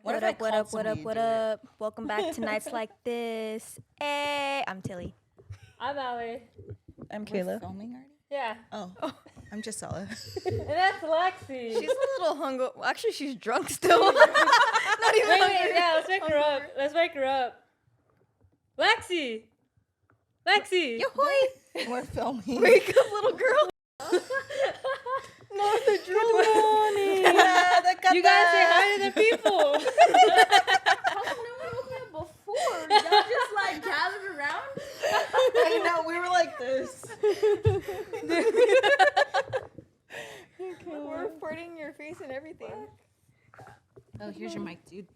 What up, what up, what up, what up? Welcome back to Nights Like This. Hey, I'm Tillie. I'm Allie. I'm Kayla. We're filming already? Yeah. Oh, I'm Jisela. And that's Lexie. She's a little hungover. Well, actually, she's drunk still. Not even wait, hungry. yeah, let's wake her up. Let's wake her up. Lexie! Lexie! Yo-hoy. We're filming. Wake up, little girl. No, the Good morning. You guys say hi to the people. How come no one woke me up before? Y'all just like gathered around? I know, we were like this. We're recording your face and everything. Oh, here's your mic, dude.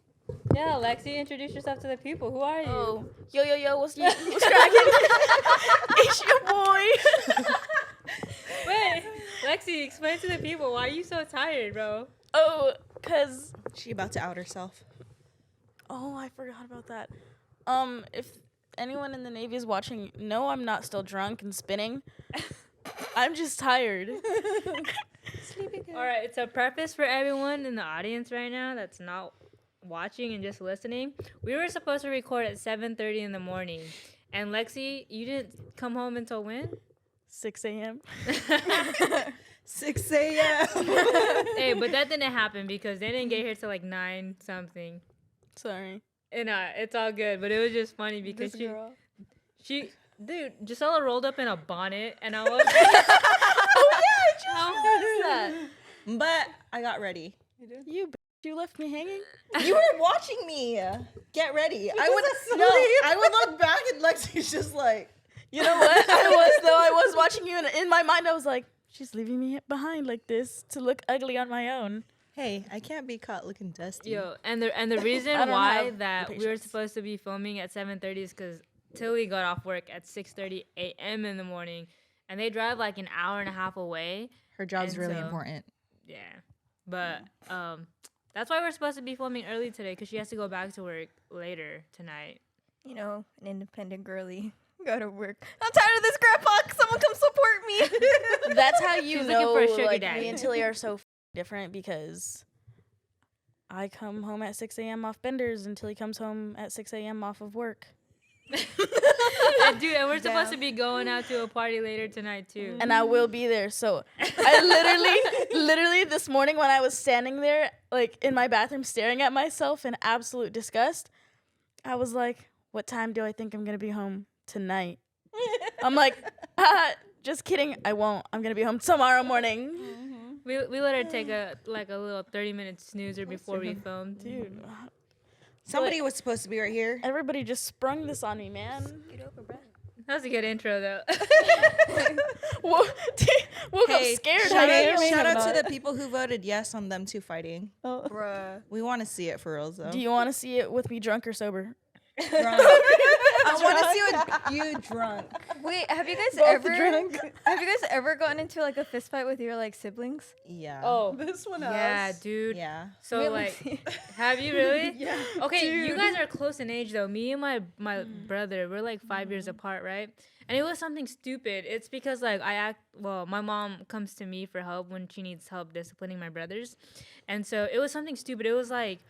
Yeah, Lexie, introduce yourself to the people. Who are you? Oh, yo, what's cracking? It's your boy. Wait, Lexie, explain to the people, why are you so tired, bro? Oh, cause She about to out herself. I forgot about that. If anyone in the Navy is watching, no, I'm not still drunk and spinning. I'm just tired. All right, so preface for everyone in the audience right now that's not watching and just listening. We were supposed to record at 7:30 in the morning. And Lexie, you didn't come home until when? 6 a.m. 6 a.m. Hey, but that didn't happen because they didn't get here till like 9 something. Sorry. And it's all good, but it was just funny because dude, Jisela rolled up in a bonnet, and I was How was that? But I got ready. You left me hanging? You were watching me. Get ready. I would look back and Lexi's just like, You know what? I was watching you, and in my mind, I was like, she's leaving me behind like this to look ugly on my own. hey, I can't be caught looking dusty. yo, and the reason I don't why have that the we were patience. supposed to be filming at 7:30 is because Tillie got off work at 6:30 a.m. in the morning, and they drive like an hour and a half away. Her job's And really so- important. Yeah, but that's why we're supposed to be filming early today because she has to go back to work later tonight. You know, an independent girly. Go to work. I'm tired of this, Grandpa. Someone come support me. That's how you She's know looking for a sugar like, daddy. me and Tillie are so different because I come home at 6 a.m. off benders and Tillie comes home at 6 a.m. off of work. And we're supposed to be going out to a party later tonight too. And I will be there. So I literally this morning when I was standing there, like in my bathroom staring at myself in absolute disgust, I was like, what time do I think I'm going to be home tonight? I'm like, just kidding. I won't. I'm going to be home tomorrow morning. We let her take a little 30-minute snoozer before we filmed. Dude, Somebody was supposed to be right here. everybody just sprung this on me, man. That was a good intro though. Woke up scared. Shout out to the people who voted yes on them two fighting. Bruh. We want to see it for real, though. Do you want to see it with me drunk or sober? Drunk. I want to see you drunk. Wait, have you guys ever gotten into like a fist fight with your like siblings? Yeah. Oh, This one yeah, dude. Yeah. So Wait, like, have you really? Yeah. Okay, you guys are close in age though. Me and my brother, we're like 5 years apart, right? And it was something stupid. It's because like my mom comes to me for help when she needs help disciplining my brothers. And so it was something stupid. It was like,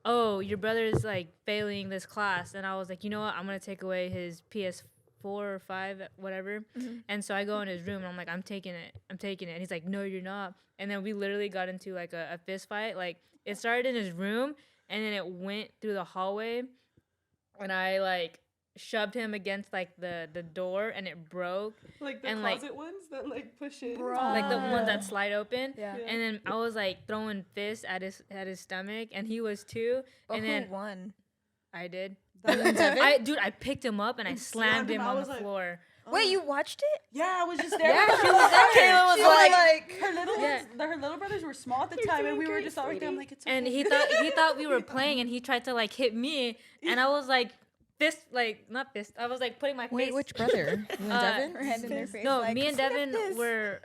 oh, your brother's like failing this class. And I was like, you know what? I'm going to take away his PS4 or 5, whatever. And so I go in his room and I'm like, I'm taking it. And he's like, no, you're not. And then we literally got into like a fist fight. Like it started in his room and then it went through the hallway. And I like shoved him against like the door and it broke. Like the And, closet ones that like push in. Like the ones that slide open. Yeah. And then I was like throwing fists at his stomach and he was too. And Who then won? I did. Devin? I picked him up and I slammed him I on was the like, floor. Wait, you watched it? Yeah, I was just there. Yeah, she was there. Kayla was like, her little Yeah. ones, her little brothers were small at the time, and we were just all right there. I'm like, it's okay. And he thought we were playing and he tried to like hit me and I was like not fist. I was like putting my face. Wait, which brother? You and Devin? Her hand in their face. No, like, me and "Sniff Devin this." were.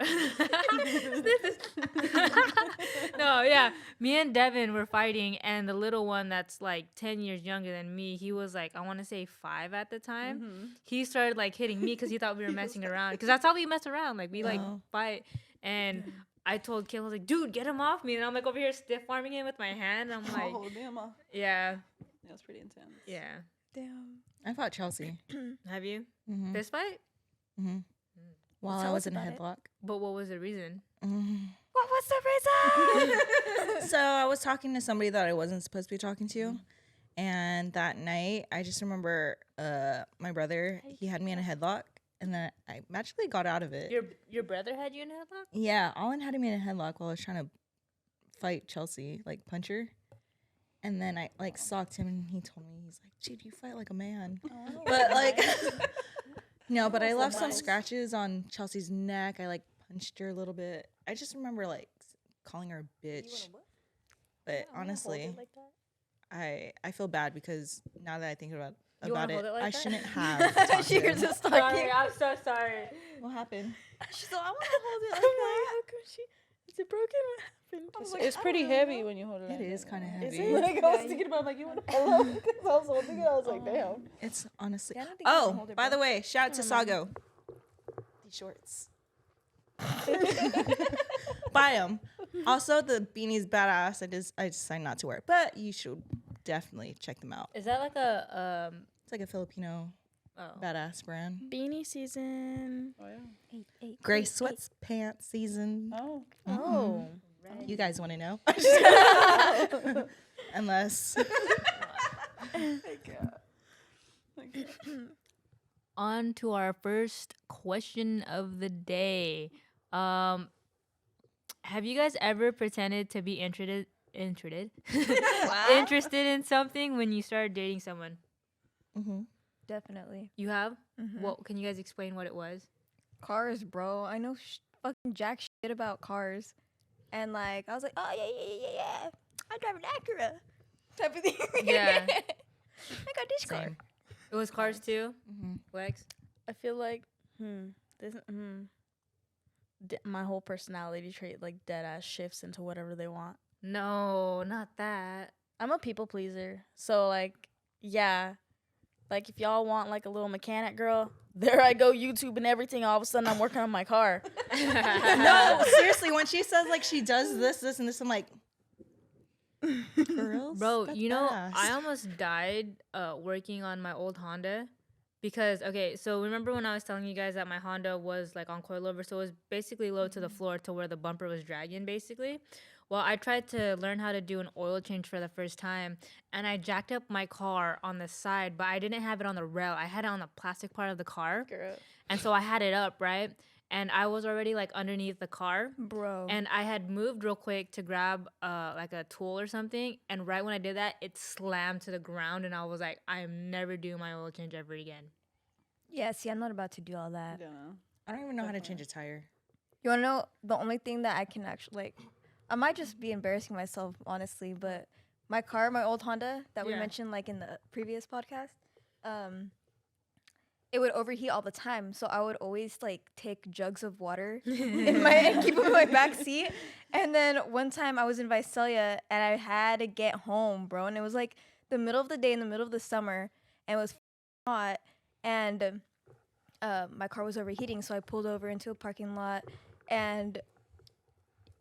No, yeah, me and Devin were fighting, and the little one that's like 10 years younger than me, he was like, I want to say 5 at the time. He started like hitting me because he thought we were messing around. Because that's how we mess around. Like we like fight, and I told Kayla, I was like, dude, get him off me. And I'm like over here stiff arming him with my hand. I'm like, Oh, damn. yeah. That was pretty intense. Yeah. Damn. I fought Chelsea. Have you? Mm-hmm. Fist fight? Mm-hmm. While Tell I us was in a about it. headlock. But what was the reason? What was the reason? So I was talking to somebody that I wasn't supposed to be talking to. And that night, I just remember my brother, he had me in a headlock. And then I magically got out of it. Your brother had you in a headlock? Yeah, Olin had me in a headlock while I was trying to fight Chelsea, like punch her. And then I like socked him and he told me, he's like, dude, you fight like a man. Oh, But like, no, but I left some scratches on Chelsea's neck. I like punched her a little bit. I just remember like calling her a bitch. But honestly, I feel bad because now that I think about You wanna it, hold it like I that? shouldn't have. talked to You're him. just Sorry, talking. I'm so sorry. What happened? She's like, I want to hold it like I'm that. like, how come she? Is it broken? What happened? It's pretty heavy when you hold it. It is kind of Is heavy. it? Like, I was thinking about, like, you want to pull up? Because I was holding it. I was like, damn. It's honestly. Yeah, I don't think you can Oh, hold it, by bro. the way, shout out to Sago. These shorts. Buy them. Also, the beanie's badass. I decided not to wear it, but you should definitely check them out. Is that like a It's like a Filipino oh. badass brand. Beanie season. Oh, yeah. Gray sweats pants season. Oh. Oh. You guys want to know? Unless. On to our first question of the day. Have you guys ever pretended to be interested in something when you started dating someone? Mm-hmm. Definitely. You have? Mhm. What can you guys explain what it was? Cars, bro. I know fucking jack shit about cars. And like, I was like, oh, yeah. I drive an Acura. Type of thing. Yeah. I got this car. Same. It was cars too? Mm-hmm. Lex? I feel like my whole personality trait like dead ass shifts into whatever they want. No, not that. I'm a people pleaser, so like yeah, like if y'all want like a little mechanic girl, there I go YouTube and everything. All of a sudden I'm working on my car. No, seriously, when she says like she does this, and this, I'm like, girls, Bro, that's you know, badass. I almost died working on my old Honda because, okay, so remember when I was telling you guys that my Honda was like on coilover, so it was basically low to the floor to where the bumper was dragging basically. Well, I tried to learn how to do an oil change for the first time, and I jacked up my car on the side, but I didn't have it on the rail. I had it on the plastic part of the car, and so I had it up, right? And I was already like underneath the car. Bro. And I had moved real quick to grab like a tool or something. And right when I did that, it slammed to the ground. And I was like, I am never doing my oil change ever again. Yeah, see, I'm not about to do all that. I don't know. I don't even know how to change a tire. You want to know the only thing that I can actually, like, I might just be embarrassing myself, honestly, but my car, my old Honda that we Yeah. mentioned, like, in the previous podcast, it would overheat all the time. So I would always, like, take jugs of water and keep them in my back seat. And then one time I was in Visalia and I had to get home, bro. And it was, like, the middle of the day in the middle of the summer. And it was hot. And my car was overheating. So I pulled over into a parking lot. And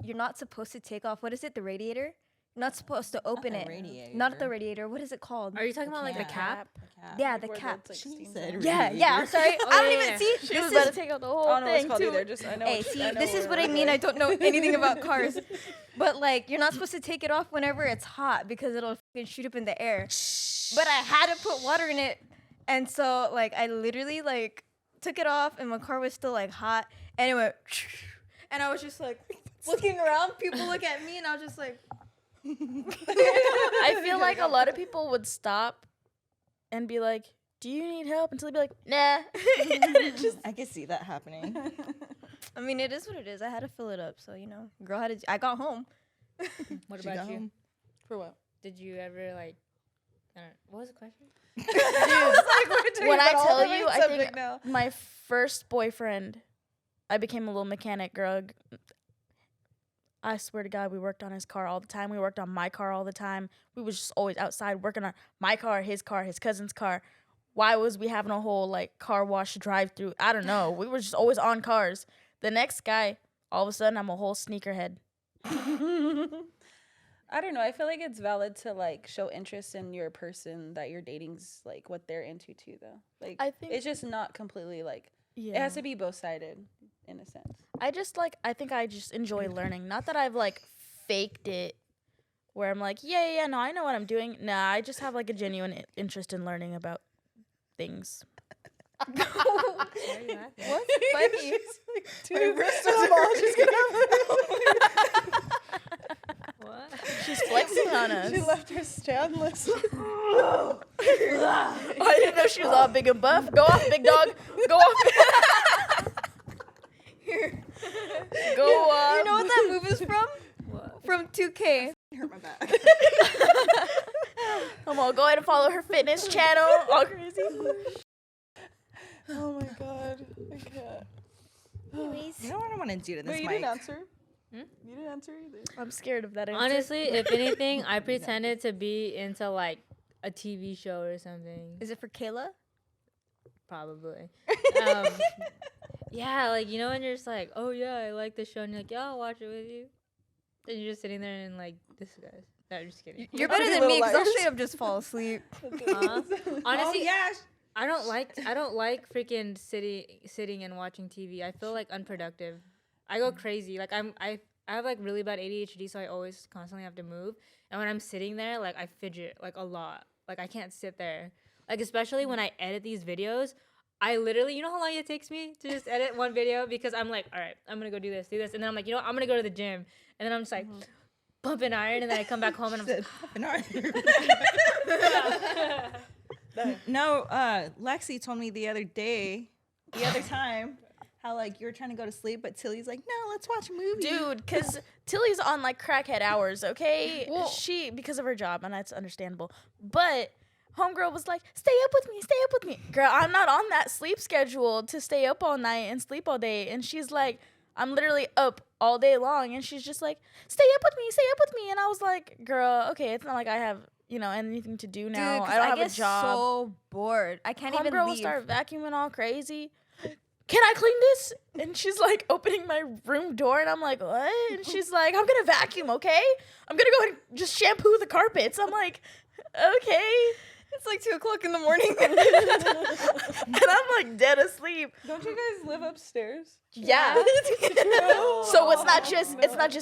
you're not supposed to take off. What is it? The radiator? You're not supposed to open the it. radiator. Not the radiator. What is it called? Are you talking about like the cap? Yeah, the cap. She said Yeah, radiator. I'm sorry. I don't yeah, even see. She This was is, about to take out the whole I don't know what it's thing called too. either. Just I know. hey, what- see, I know this is what I we're mean. I like- don't know anything about cars. But like, you're not supposed to take it off whenever it's hot because it'll fucking shoot up in the air. But I had to put water in it, and so like I literally like took it off, and my car was still like hot, and it went, and I was just like looking around. People look at me, and I was just like. I feel like a lot of people would stop and be like, "Do you need help?" Until they'd be like, "Nah." I can see that happening. I mean, it is what it is. I had to fill it up, so you know, girl had to. I got home. What She about got you? home. For what? Did you ever like, I don't know, what was the question? When I tell you, I think my first boyfriend, I became a little mechanic girl. I swear to God, we worked on his car all the time. We worked on my car all the time. We was just always outside working on my car, his cousin's car. Why was we having a whole like car wash drive through? I don't know. We were just always on cars. The next guy, all of a sudden I'm a whole sneakerhead. I don't know. I feel like it's valid to like show interest in your person that you're dating's like what they're into too, though. Like I think it's just not completely like yeah. it has to be both sided in a sense. I think I just enjoy learning. Not that I've like faked it where I'm like, yeah, no, I know what I'm doing. Nah, I just have like a genuine interest in learning about things. What's funny? My wrist is small. She's gonna have What? She's flexing on us. She left her standless. I didn't know she was all big and buff. Go off, big dog. Go off. Go off. You know what that move is from? What? From 2K. Hurt my back. Come on, go ahead and follow her fitness channel. All crazy. Oh my god, I can't. Anyways. You know what I want to do to this Wait, you mic? didn't answer? Hmm? You didn't answer either. I'm scared of that answer. Honestly, if anything, I pretended to be into like a TV show or something. Is it for Kayla? Probably. Yeah, like you know when you're just like, oh yeah, I like this show, and you're like, yeah, I'll watch it with you. And you're just sitting there and like, this guys. No, I'm just kidding. You're better than me because I'll straight up just fall asleep. Honestly, Oh yeah. I don't like freaking sitting and watching TV. I feel like unproductive. I go crazy. Like I have like really bad ADHD, so I always constantly have to move. And when I'm sitting there, like I fidget like a lot. Like I can't sit there. Like especially when I edit these videos, I literally, you know how long it takes me to just edit one video because I'm like, all right, I'm gonna go do this, and then I'm like, you know what? I'm gonna go to the gym, and then I'm just like pumping iron, and then I come back home and I'm like, No, Lexie told me the other time, how like you were trying to go to sleep, but Tillie's like, no, let's watch a movie. Dude, because Tillie's on like crackhead hours, okay? Well- Because of her job, and that's understandable. But homegirl was like, stay up with me. Girl, I'm not on that sleep schedule to stay up all night and sleep all day. And she's like, I'm literally up all day long. And she's just like, stay up with me. And I was like, girl, okay, it's not like I have, anything to do now. Dude, 'cause I don't have get a job. so bored. I can't even Homegirl will leave. start vacuuming all crazy. Can I clean this? And she's like opening my room door, and I'm like, what? And she's like, I'm gonna vacuum, okay? I'm gonna go and just shampoo the carpets. I'm like, okay. It's like 2 o'clock in the morning. And I'm like dead asleep. Don't you guys live upstairs? Yeah. So it's not just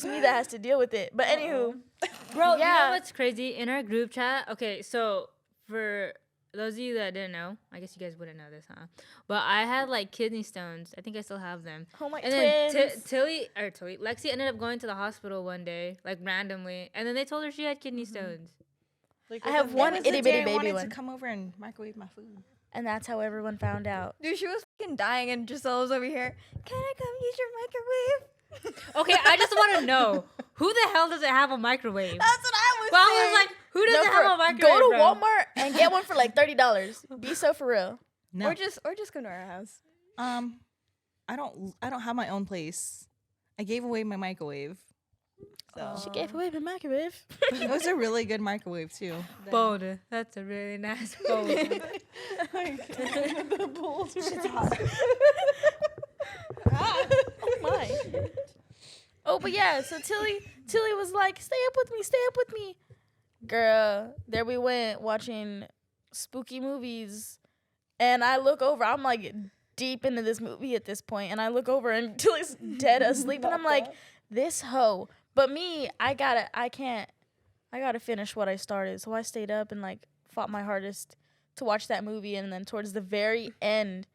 me that has to deal with it. But anywho, bro, you know yeah. what's crazy? In our group chat, okay, so for those of you that didn't know, I guess you guys wouldn't know this, huh? But I had like kidney stones. I think I still have them. oh my And then twins. Lexie ended up going to the hospital one day, like randomly, and then they told her she had kidney stones. Like, I have one It was the itty day bitty I baby wanted one. to come over and microwave my food. And that's how everyone found out. Dude, she was fucking dying, and Jisela was over here. Can I come use your microwave? Okay, I just want to know who the hell doesn't have a microwave? That's what I was Well, saying. I was like, who doesn't No, have a microwave? go to bro? Walmart and get one for like $30. Be so for real. No. Or just come to our house. I don't have my own place. I gave away my microwave. So She gave away my microwave. it was a really good microwave too. Bold. That's a really nice bold. the boulder. Oh my. Oh, but yeah, so Tillie was like, stay up with me. Girl, there we went watching spooky movies. And I look over, I'm like deep into this movie at this point, and I look over and Tillie's dead asleep, and I'm like, this hoe. But me, I gotta finish what I started. So I stayed up and like fought my hardest to watch that movie, and then towards the very end,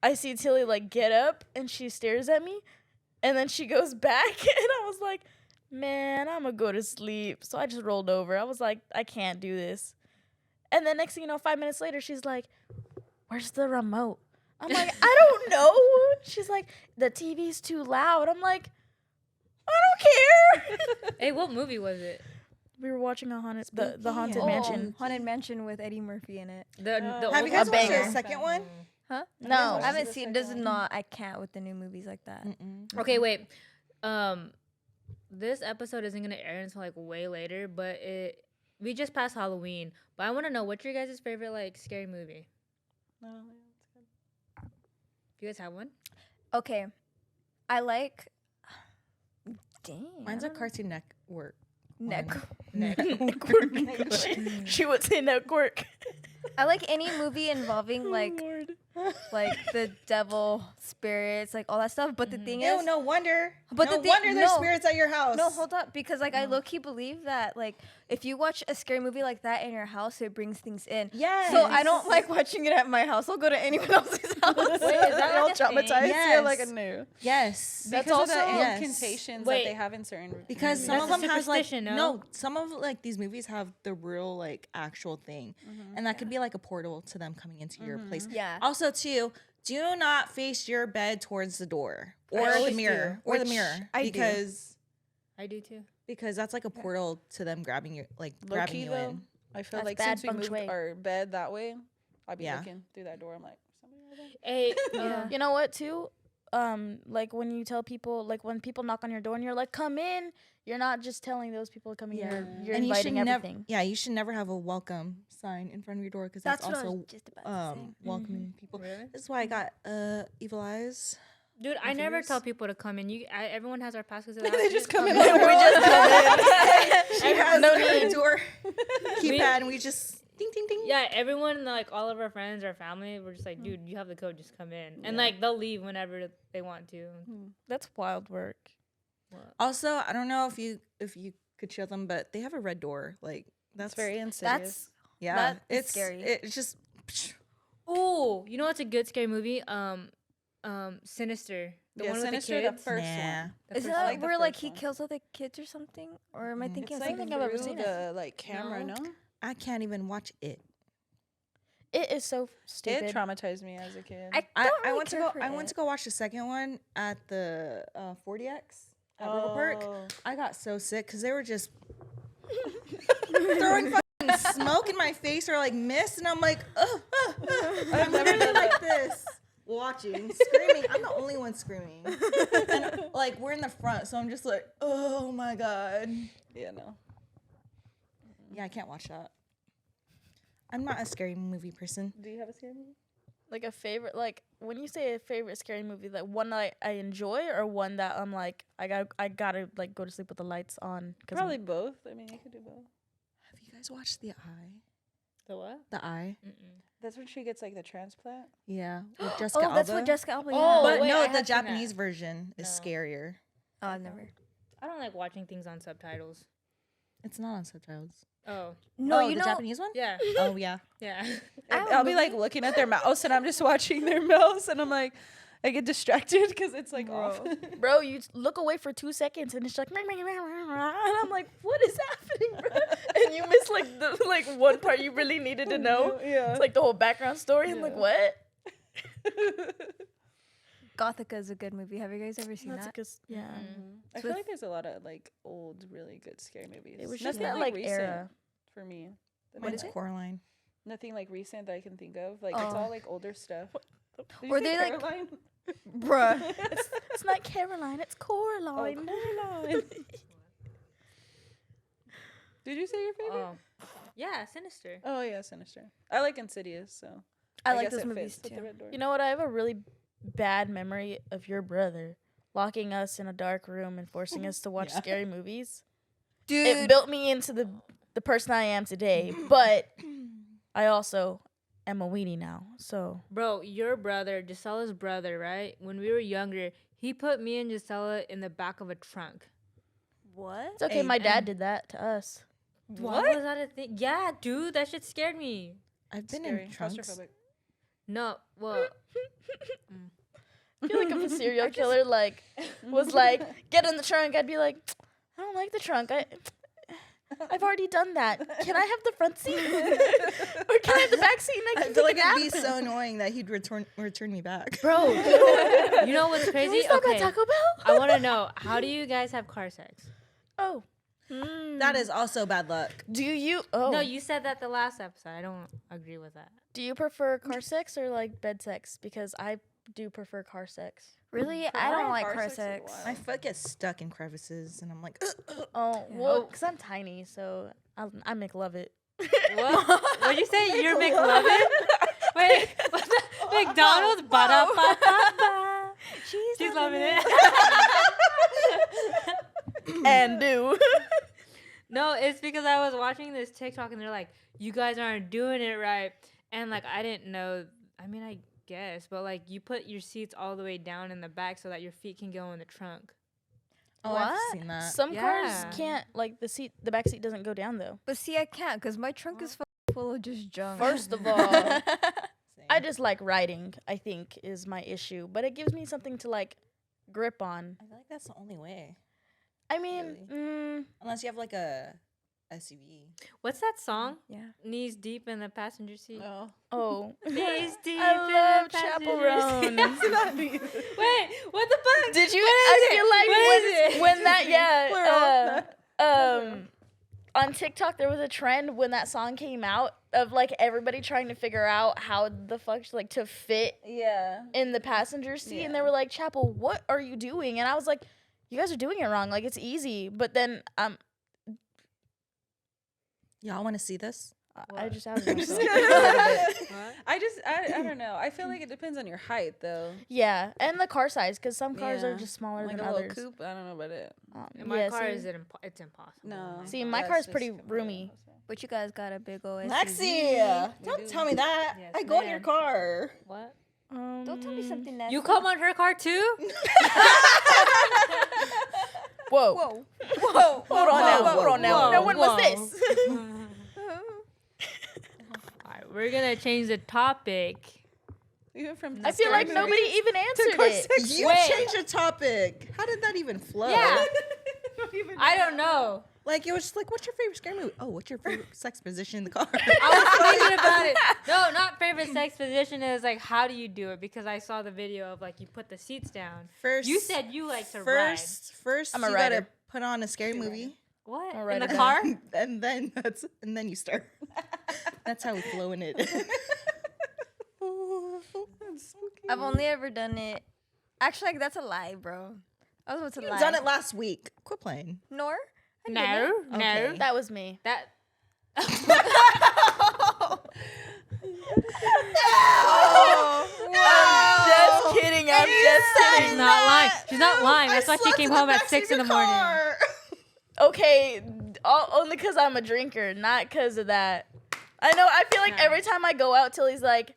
I see Tillie like get up and she stares at me, and then she goes back, and I was like, man, I'm gonna go to sleep. So I just rolled over. I was like, I can't do this. And then next thing you know, 5 minutes later, she's like, where's the remote? I'm like, I don't know. She's like, the TV's too loud. I'm like, I don't care. Hey, what movie was it? We were watching the Haunted Oh, Mansion. Haunted Mansion with Eddie Murphy in it. The Have you old guys one? watched the banger. second one? Huh? No. I haven't seen. This is not. I can't with the new movies like that. Okay, wait. This episode isn't gonna air until like way later, but we just passed Halloween. But I want to know what's your guys' favorite like scary movie? Do you guys have one? Okay, I like Dang. Mine's a Cartoon Network. Neck. Network. She would say network. I like any movie involving like the devil, spirits, like all that stuff. But the thing Ew, is, no wonder. But no the thing- wonder there's no. spirits at your house. no, hold up, because like I low key believe that like if you watch a scary movie like that in your house, it brings things in. Yes. So I don't like watching it at my house. I'll go to anyone else's house. Wait, is that All like a thing? traumatized. Yes. You're like a new. Yes. Because That's of the yes. incantations Wait. that they have in certain Because some That's of a them has like superstition, no? no, some of like these movies have the real like actual thing, and that could be like a portal to them coming into your place. Yeah. Also, too, do not face your bed towards the door or the always mirror do. or the Which mirror I do. I do too. because that's like a portal to them grabbing you, like grabbing Low-key you though, in. I feel That's like bad since we feng moved shui. our bed that way, I'd be Yeah. looking through that door. I'm like, somebody over there? Hey, Yeah. You know what too? Like when you tell people, like when people knock on your door and you're like, "Come in," you're not just telling those people to come in. You're And inviting you should everything. you should never have a welcome sign in front of your door because that's, That's what I also was just about to say. welcoming people. Really? This is why I got evil eyes. dude, I never Confused? tell people to come in. Everyone has our passcodes. They just come in. We just come in. She has No the need. door keypad, and we just ding ding ding. Yeah, everyone, like all of our friends, our family, we're just like, dude, you have the code, just come in. And like they'll leave whenever they want to. That's wild work. Also, I don't know if you could show them, but they have a red door. Like That's that's very That's insidious. yeah. that is It's scary. It's just Oh, you know what's a good scary movie? Sinister. The Yeah, one with Sinister, the the kids. first nah. one. The Is first that one. like the where like first he one. kills all the kids or something? Or am I thinking It's of like something? I've ever through seen the like camera, No. no? I can't even watch it. It is so stupid. It traumatized me as a kid. I I, don't I really went to care go. for I went it. to go watch the second one at the 40X at River Park. I got so sick because they were just throwing fucking smoke in my face or like mist, and I'm like, ugh, I'm literally like this, watching, screaming. I'm the only one screaming, and like we're in the front, so I'm just like, oh my god. Yeah, no. Yeah, I can't watch that. I'm not a scary movie person. Do you have a scary movie? Like a favorite, like when you say a favorite scary movie, like one that I enjoy or one that I'm like I gotta like go to sleep with the lights on. Probably both. I mean, you could do both. Have you guys watched The Eye? The what? The Eye. That's when she gets like the transplant. Yeah, with Jessica Oh, that's Alba. what Jessica Alba. Oh, But wait, I no, have the seen that. Japanese version is No. scarier. Oh, I've never. I don't like watching things on subtitles. It's not on subtitles. Oh, No, oh, you the know. Japanese one? yeah, Oh yeah. yeah. I'll be like looking at their mouse and I'm just watching their mouse and I'm like, I get distracted because it's like off. Bro, you look away for 2 seconds and it's like, and I'm like, what is happening, bro? And you miss like the like one part you really needed to know. Yeah. It's like the whole background story. I'm like, what? Gothica is a good movie. Have you guys ever seen That's a that? good, yeah. I feel like there's a lot of like old, really good scary movies. It was just Nothing that like recent era. for me. What is Coraline? Nothing like recent that I can think of. Like it's Oh. all like older stuff. Did you Or say they, like- Caroline? Bruh. It's not Caroline, it's Coraline. Coraline. Did you say your favorite? Yeah, Sinister. Oh yeah, Sinister. I like Insidious, so I like guess those it movies fits with the too. red door. You know what? I have a really bad memory of your brother locking us in a dark room and forcing us to watch Yeah. scary movies. Dude. It built me into the person I am today, but I also am a weenie now. So Bro, your brother, Gisela's brother, right? When we were younger, he put me and Jisela in the back of a trunk. What? it's okay. My dad did that to us. What? Was that a thing? Yeah, dude, that shit scared me. I've been Scary. in trunks. Claustrophobic. No, well, I feel like if a serial killer like was like, get in the trunk, I'd be like, I don't like the trunk. I've already done that. Can I have the front seat? Or can I have the back seat and I I can feel take like a it'd nap? be so annoying that he'd return me back. bro, you know what's Can we crazy? stop Okay, at Taco Bell? I want to know, how do you guys have car sex? Oh. That is also bad luck. Do you? Oh. No, you said that the last episode. I don't agree with that. Do you prefer car sex or like bed sex? Because I do prefer car sex. Really? I don't like car sex. My foot gets stuck in crevices, and I'm like, Oh, well, because I'm tiny, so I make love it. What? What'd you say? You're McLovin? Wait, what the? McDonald's? Ba-da-ba-ba-ba. She's loving it. and do. No, it's because I was watching this TikTok and they're like, you guys aren't doing it right. And like, I didn't know. I mean, I guess, but like, you put your seats all the way down in the back so that your feet can go in the trunk. Oh, I've seen that. Some cars Yeah. can't, like, the back seat doesn't go down, though. But see, I can't because my trunk is full of just junk. First of all, I just like riding, I think, is my issue. But it gives me something to, like, grip on. I feel like that's the only way. I mean, Unless you have like a SUV. What's that song? Yeah. Knees deep in the passenger seat. oh. Knees deep I in love the Chapel passenger Roan. seat. Wait, what the fuck? Did you? What is I feel like What is it? when that on TikTok there was a trend when that song came out of like everybody trying to figure out how the fuck like to fit in the passenger seat, and they were like, "Chapel, what are you doing?" And I was like, "You guys are doing it wrong. Like it's easy." But then Y'all want to see this? I just outed myself. I don't know. I feel like it depends on your height though. Yeah, and the car size, because some cars are Yeah. just smaller Like than a little others. coupe. I don't know about it. In my yeah, car see? it's impossible. No. See, my That's car is just pretty completely roomy. But you guys got a big old SUV. Lexie, don't tell me that. Yes, I go in your ma'am. car. What? Don't tell me something nasty. You come on her car too? Whoa. Whoa. Hold on now. Hold on now. whoa, Now, when whoa. was this? Alright, we're gonna change the topic. Even from I feel like nobody even answered it. You Wait. changed the topic. How did that even flow? Yeah. I don't know. Like, it was just like, what's your favorite scary movie? Oh, what's your favorite sex position in the car? I was thinking about it. No, not favorite sex position is like how do you do it? Because I saw the video of like you put the seats down. First, You said you like to first, I'm a you rider. gotta put on a scary movie, ride. What? I'll In ride the it. car? and then you start. That's how we flow in it. I've only ever done it. Actually, like, that's a lie, bro. I was about to lie. Done it last week. Quit playing. Nor? I No, didn't. no. Okay. That was me. That Just kidding. I'm just kidding. she's not lying. She's not lying. That's why she came home at 6 in the morning. Okay, only because I'm a drinker, not because of that. I know. I feel like every time I go out, Tillie's like,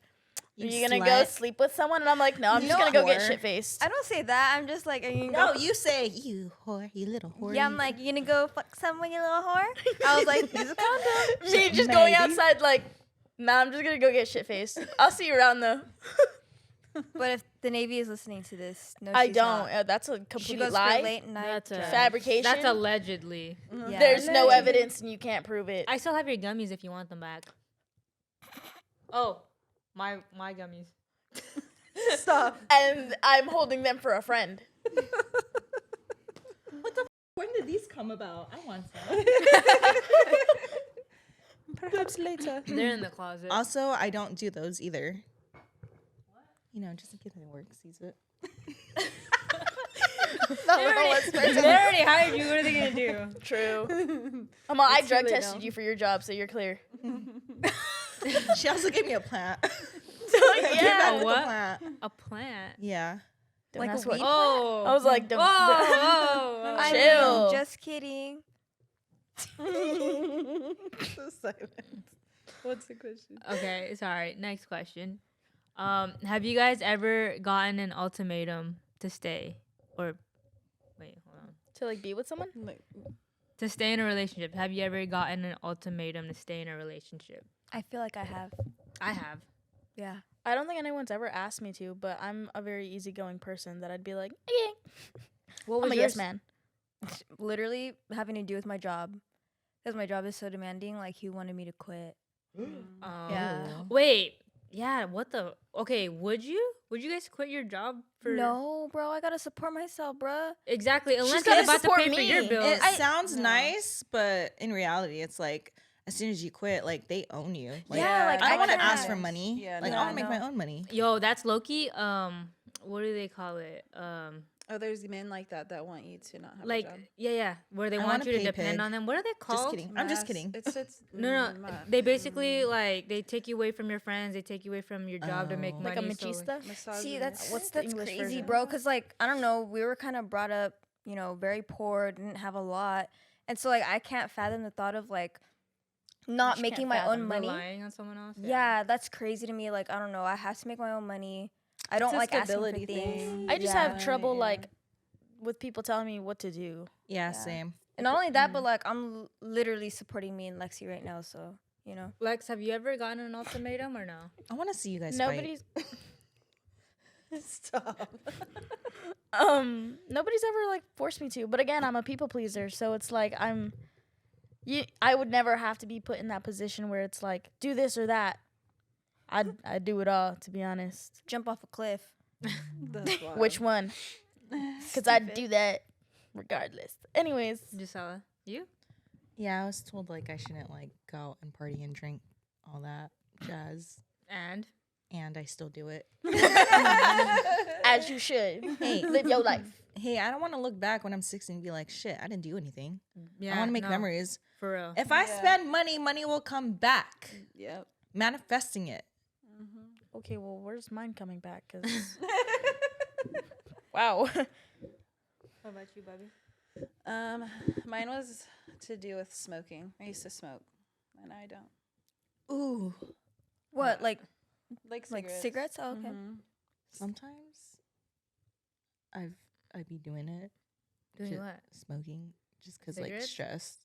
"Are you gonna go slut. sleep with someone?" And I'm like, "No, I'm just No. gonna go get Whore. shit faced." I don't say that. I'm just like, are you No, gonna go? you say, you whore, you little whore. Yeah, I'm like, you gonna go fuck someone, you little whore? I was like, use a condom. Me just going Maybe. outside like, "Nah, I'm just gonna go get shit faced." I'll see you around though. But if the Navy is listening to this, no, I she's don't. not. That's a She complete goes for lie. late night. That's a drive. Fabrication. That's allegedly. Yeah. There's no evidence and you can't prove it. I still have your gummies if you want them back. Oh, my gummies. Stop. And I'm holding them for a friend. When did these come about? I want some. Perhaps later. They're in the closet. Also, I don't do those either. You know, just in case it works, use it. They already hired you. What are they gonna do? True. I drug late tested now. you for your job, so you're clear. She also gave me a plant. Yeah. what? Plant. A plant. Yeah. Don't Like a ask what- weed Oh. I was like, don't. Whoa. I Chill. mean, just kidding. So silent. What's the question? Okay, sorry. Next question. Have you guys ever gotten an ultimatum to stay, or wait, hold on, To like be with someone? Like, to stay in a relationship? Have you ever gotten an ultimatum to stay in a relationship? I feel like I have. I have. Yeah. I don't think anyone's ever asked me to, but I'm a very easygoing person that I'd be like, okay. What I'm a yes man. Literally having to do with my job. Because my job is so demanding. Like, he wanted me to quit. Yeah. Wait. Yeah. What the? Okay. Would you guys quit your job for? No, bro. I got to support myself, bruh. Exactly. Unless gotta you're about to support pay for your me. bills. It sounds nice, but in reality, it's like as soon as you quit, like they own you. Like, Yeah, like, I don't I want to can't- ask for money. Yeah, Like no. I want to Yeah, make no. my own money. Yo, that's Loki. What do they call it? oh, there's men like that want you to not have Like a job. yeah, where they I want wanna you to pay depend pig. on them. What are they called? Just kidding. I'm just Mass- kidding. It's No, ma- they basically like they take you away from your friends. They take you away from your job to make Oh. money. Like a so, like- machista? massage See, you. that's What's the that's English crazy, version? bro. Because, like, I don't know. We were kind of brought up you know, very poor, didn't have a lot. And so like I can't fathom the thought of like not You making can't my own fathom money. Relying on someone else. Yeah, that's crazy to me. Like I don't know, I have to make my own money. I don't a like asking for stability things. thing. I just Yeah. have trouble Yeah. like with people telling me what to do. Yeah, Yeah. same. And not only that, but like I'm literally supporting me and Lexie right now, so you know. Lex, have you ever gotten an ultimatum or no? I want to see you guys Nobody's Stop. nobody's ever like forced me to. But again, I'm a people pleaser, so it's like I would never have to be put in that position where it's like do this or that. I'd do it all, to be honest. Jump off a cliff. That's wild. Which one? Because I'd do that regardless. Anyways, Jisela, you? Yeah, I was told like I shouldn't like go out and party and drink all that jazz, And and I still do it. as you should. Hey, Live your life. hey, I don't want to look back when I'm 60 and be like, shit, I didn't do anything. yeah, I want to make no, memories. for real. If I spend money, money will come back. Yep. Manifesting it. Okay, well, where's mine coming back? 'Cause wow. What about you, Bobby? Mine was to do with smoking. I used to smoke, and I don't. Ooh. What, like Like cigarettes? Oh, okay. Mhm. Sometimes I'd be doing it. Doing Ju- what? Smoking. Just because like Cigarettes? stress.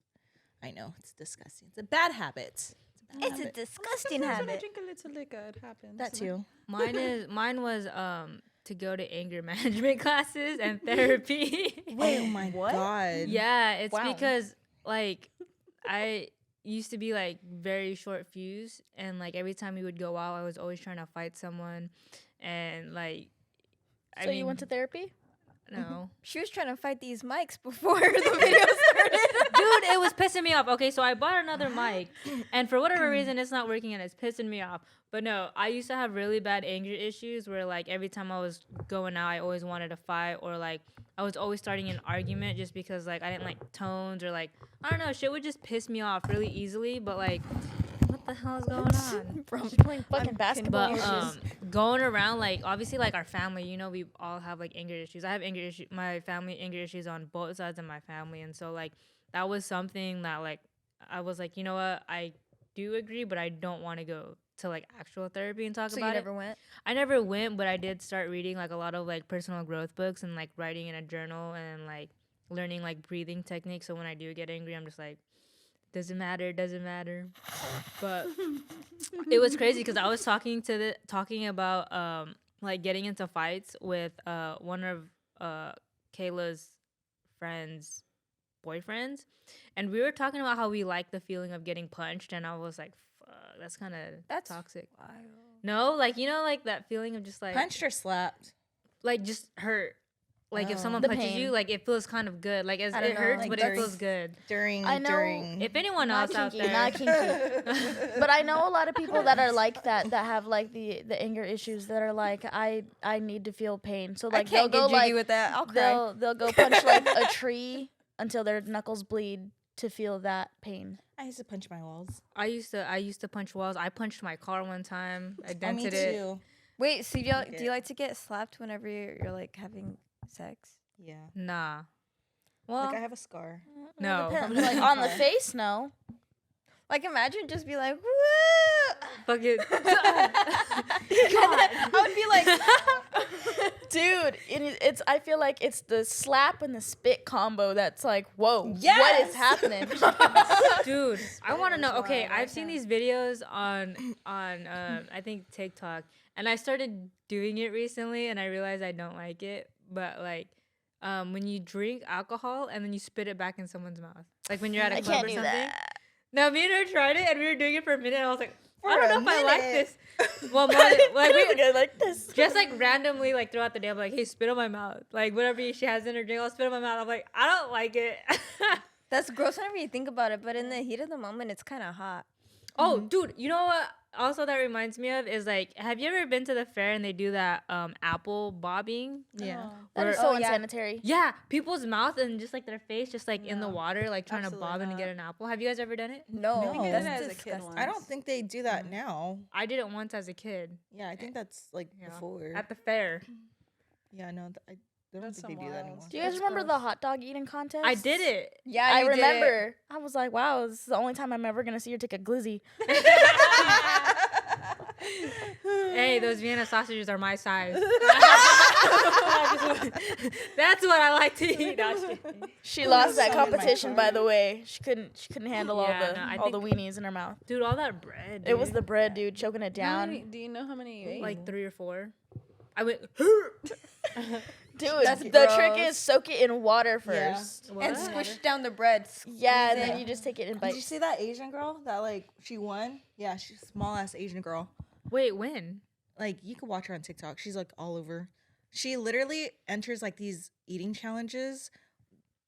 I know, it's disgusting. It's a bad habit. It's a disgusting Sometimes when I habit. drink a little liquor, it happens. That too. Mine was to go to anger management classes and therapy. Oh my god. Yeah, it's Wow. because like I used to be like very short fuse, and like every time we would go out, I was always trying to fight someone, and like So you went to therapy? no. She was trying to fight these mics before the video started. Dude, it was pissing me off. Okay, so I bought another mic, and for whatever reason, it's not working, and it's pissing me off. But no, I used to have really bad anger issues where, like, every time I was going out, I always wanted to fight, or like, I was always starting an argument just because, like, I didn't like tones, or like, I don't know, shit would just piss me off really easily. But like, what the hell is going on? She's playing fucking basketball. But going around, like, obviously, like, our family, you know, we all have like anger issues. I have anger issues. My family anger issues on both sides of my family, and so like that was something that like I was like, you know what, I do agree, but I don't want to go to like actual therapy and talk So you about it. never went? I never went, but I did start reading like a lot of like personal growth books and like writing in a journal and like learning like breathing techniques. So when I do get angry, I'm just like, doesn't matter. But it was crazy because I was talking about like getting into fights with one of Kayla's friends' boyfriends, and we were talking about how we like the feeling of getting punched, and I was like, fuck, that's kind of toxic. No, like, you know, like that feeling of just like Punched or slapped? like just hurt. Like if someone The punches pain. you, like it feels kind of good. Like I don't it know, hurts, like but it during- feels good. I know. During. If anyone Not else out kinky, there, not kinky. But I know a lot of people that are like that have like the anger issues that are like I need to feel pain. So like I can't they'll get go jiggy like with that. I'll cry. they'll go punch like a tree until their knuckles bleed to feel that pain. I used to punch my walls. I used to punch walls. I punched my car one time. I Oh, me dented it. too. Wait, so do you like to get slapped whenever you're like having sex? Yeah. Nah. Well, Like I have a scar. no. Depends. Like on the face, no. Like imagine just be like, woo! Fuck it. I would be like, Dude, it's I feel like it's the slap and the spit combo that's like, whoa, what Yes! is happening? Dude, I want to know. was Okay, wild. I I've seen these videos on I think TikTok, and I started doing it recently, and I realized I don't like it. But like, when you drink alcohol and then you spit it back in someone's mouth, like when you're at a I club can't or do something. that. No, me and her tried it, and we were doing it for a minute. And I was like, I For don't know a if I like minute. this. Well, more I like don't think I like this. just like randomly, like throughout the day, I'm like, hey, spit on my mouth. Like whatever she has in her drink, I'll spit on my mouth. I'm like, I don't like it. that's gross whenever you think about it, but in the heat of the moment, it's kind of hot. Oh, dude, you know what? Also, that reminds me of is like, have you ever been to the fair and they do that apple bobbing? Yeah. That is Where- so Oh, yeah. unsanitary. Yeah, people's mouth and just like their face, just like in the No, water, like trying to absolutely bob in and not. get an apple. Have you guys ever done it? No, No. I did that's it as a kid disgusting. once. I don't think they do that now. I did it once as a kid Yeah, I think that's like Yeah. before. at the fair. Yeah, no, don't That's think they some do that wild anymore. Do you guys That's remember the gross. hot dog eating contest? I did it. Yeah, I you did it. remember. I was like, wow, this is the only time I'm ever gonna see her take a glizzy. Hey, those Vienna sausages are my size. That's what I like to eat. No, I'm just kidding. She lost that Some in my competition, by car. the way. She couldn't handle Yeah, no, I all the think- weenies in her mouth. Dude, all that bread. It was dude. the bread, dude, choking it How down. many, do you know how many you ate? like 3 or 4. I went. Dude, That's the gross. trick is soak it in water Yeah. first. And What? squish down the bread. Yeah, and Squeeze then it. you just take it in Did you bites. see that Asian girl that like she won? Yeah, she's a small ass Asian girl. Wait, when? Like you can watch her on TikTok. She's like all over. She literally enters like these eating challenges.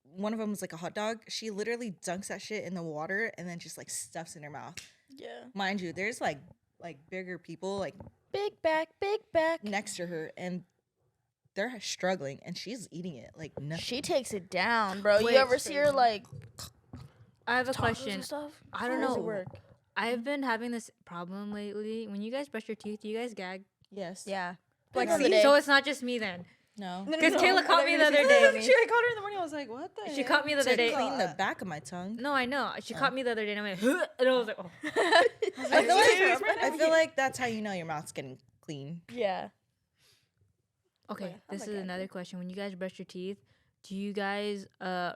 One of them was like a hot dog. She literally dunks that shit in the water and then just like stuffs in her mouth. Yeah. Mind you, there's like bigger people like Big back, big back. next to her and they're struggling and she's eating it like nothing. She takes it down, bro. Wait, you ever see her like I have a tacos question. and stuff? I don't How does know. it work? I've been having this problem lately. When you guys brush your teeth, do you guys gag? Yes. Yeah. Like Like, on the day. So it's not just me then. No. Because Kayla caught me the other day. She like called her in the morning. I was like, what the? She heck? caught me the To other day. clean the back of my tongue. No, I know. She caught me the other day and I went, and I was like, oh. I feel like that's how you know your mouth's getting clean. Yeah. Okay, I'm this like is gagging. another question. When you guys brush your teeth, do you guys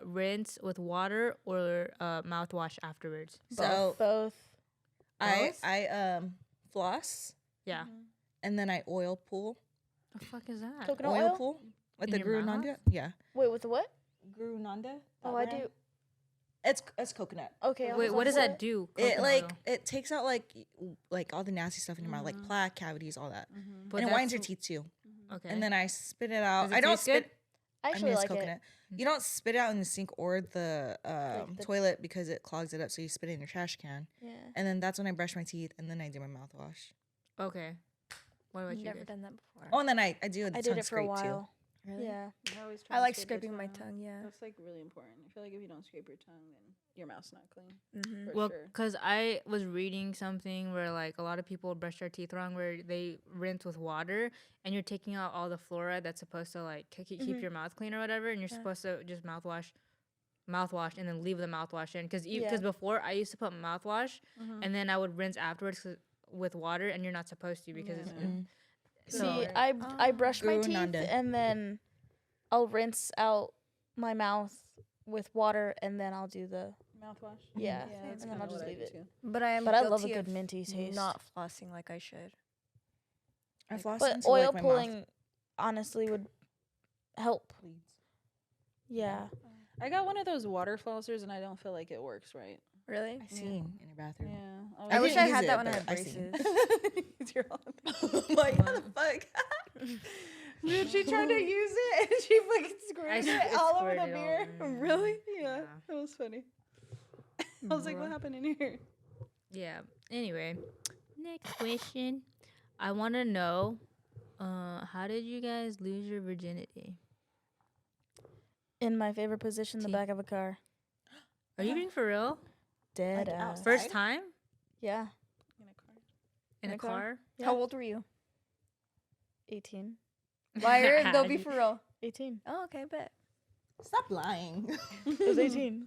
rinse with water or mouthwash afterwards? So Both. I floss Yeah. and then I oil pull. The fuck is that? Coconut Oil oil? pull with In the your Guru mouth? Nanda. Yeah. Wait, with the what? Guru Nanda. Oh, I do. It's coconut. Okay. I Wait, was what like, does that do? It Coconut like oil. it takes out like all the nasty stuff in your mouth, like plaque, cavities, all that, But and it whitens your that's- teeth too. Okay. And then I spit it out. Does it I don't taste spit. good? I I actually mean, it's like coconut. it. You don't spit it out in the sink or the the- toilet because it clogs it up. So you spit it in your trash can, Yeah. and then that's when I brush my teeth, and then I do my mouthwash. Okay. What about you? never guys? done that before. Oh, and then I do the I tongue did it for a scrape while. too. Really? Yeah. always I try to like scrape your scraping my tongue. Yeah. That's like really important. I feel like if you don't scrape your tongue, then your mouth's not clean. Mm-hmm. For Well, sure. because I was reading something where like a lot of people brush their teeth wrong, where they rinse with water, and you're taking out all the fluoride that's supposed to like keep your mouth clean or whatever, and you're supposed to just mouthwash, and then leave the mouthwash in. Because Yeah. before I used to put mouthwash, and then I would rinse afterwards with water, and you're not supposed to because it's. See, So, I brush my Guru teeth Nanda. and then I'll rinse out my mouth with water and then I'll do the Mouthwash. yeah, that's and then kinda I'll just what I leave do it. too. But I am. But I love a guilty good of minty taste. Not flossing like I should. I floss But until, oil like, my mouth pulling honestly would help. bleeds. Yeah. I got one of those water flossers, and I don't feel like it works right. Really? I seen in your bathroom. Yeah. I wish I didn't had use that it, when I but had I seen. braces. It's your own. I'm like, how the fuck? Dude, she tried to use it, and she fucking squirted it all over the squirted mirror. all over. Really? Yeah. Yeah. That was funny. I was like, what happened in here? Yeah. Anyway, next question. I want to know, how did you guys lose your virginity? In my favorite position, the Teeth. back of a car. Are you being for real? Dead Like ass. First time Yeah. in a car? Yeah. How old were you? 18. Liar. They'll be for real. 18. Oh, okay, bet. Stop lying. I was 18.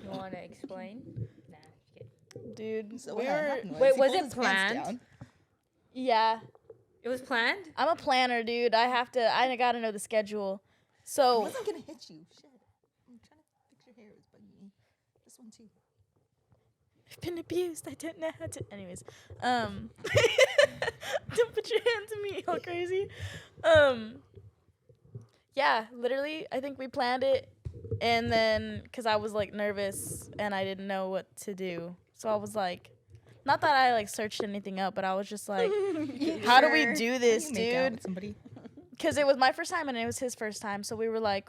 You want to explain? Nah, just kidding. Dude. So we what were, happened wait, he was pulled it his pants planned? down. yeah. It was planned? I'm a planner, dude. I gotta know the schedule. I So wasn't gonna hit you. Shit. I'm trying to fix your hair. It was bugging me. This one too. I've been abused. I don't know how to. Anyways, don't put your hands on me, all crazy. Yeah, literally, I think we planned it, and then because I was like nervous and I didn't know what to do, so I was like, not that I like searched anything up, but I was just like, how do we do this, You make out dude? with somebody. Because it was my first time and it was his first time, so we were like,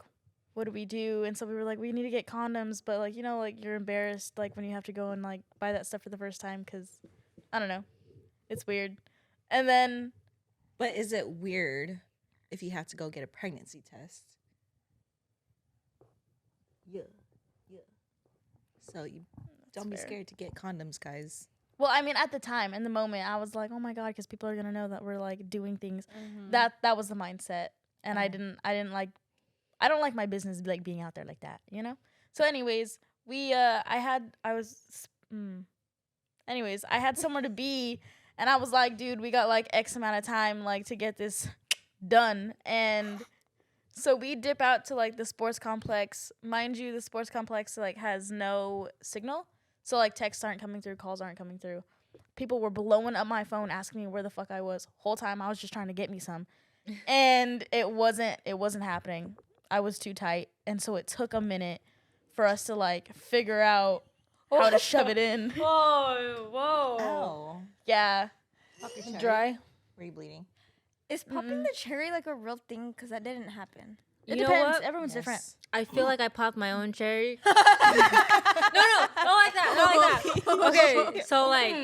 what do we do? And so we were like, we need to get condoms, but like, you know, like you're embarrassed like when you have to go and like buy that stuff for the first time because I don't know, it's weird. And then But is it weird if you have to go get a pregnancy test? Yeah. Yeah. So you don't be fair. scared to get condoms, guys. well, I mean, at the time, in the moment, I was like, oh my god, because people are gonna know that we're like doing things. Mm-hmm. That was the mindset. and I don't like my business like being out there like that, you know. So anyways, anyways, I had somewhere to be, and I was like, dude, we got like X amount of time like to get this done. And so we dip out to like the sports complex. Mind you, the sports complex like has no signal, so like texts aren't coming through, calls aren't coming through. People were blowing up my phone asking me where the fuck I was. Whole time I was just trying to get me some, and it wasn't happening. I was too tight, and so it took a minute for us to like figure out how to shove it in. Whoa. Oh. Yeah. Dry. Were you bleeding? Is popping the cherry like a real thing? Because that didn't happen. It You know depends. what? Everyone's different. I feel like I popped my own cherry. No, don't like that. Okay, so like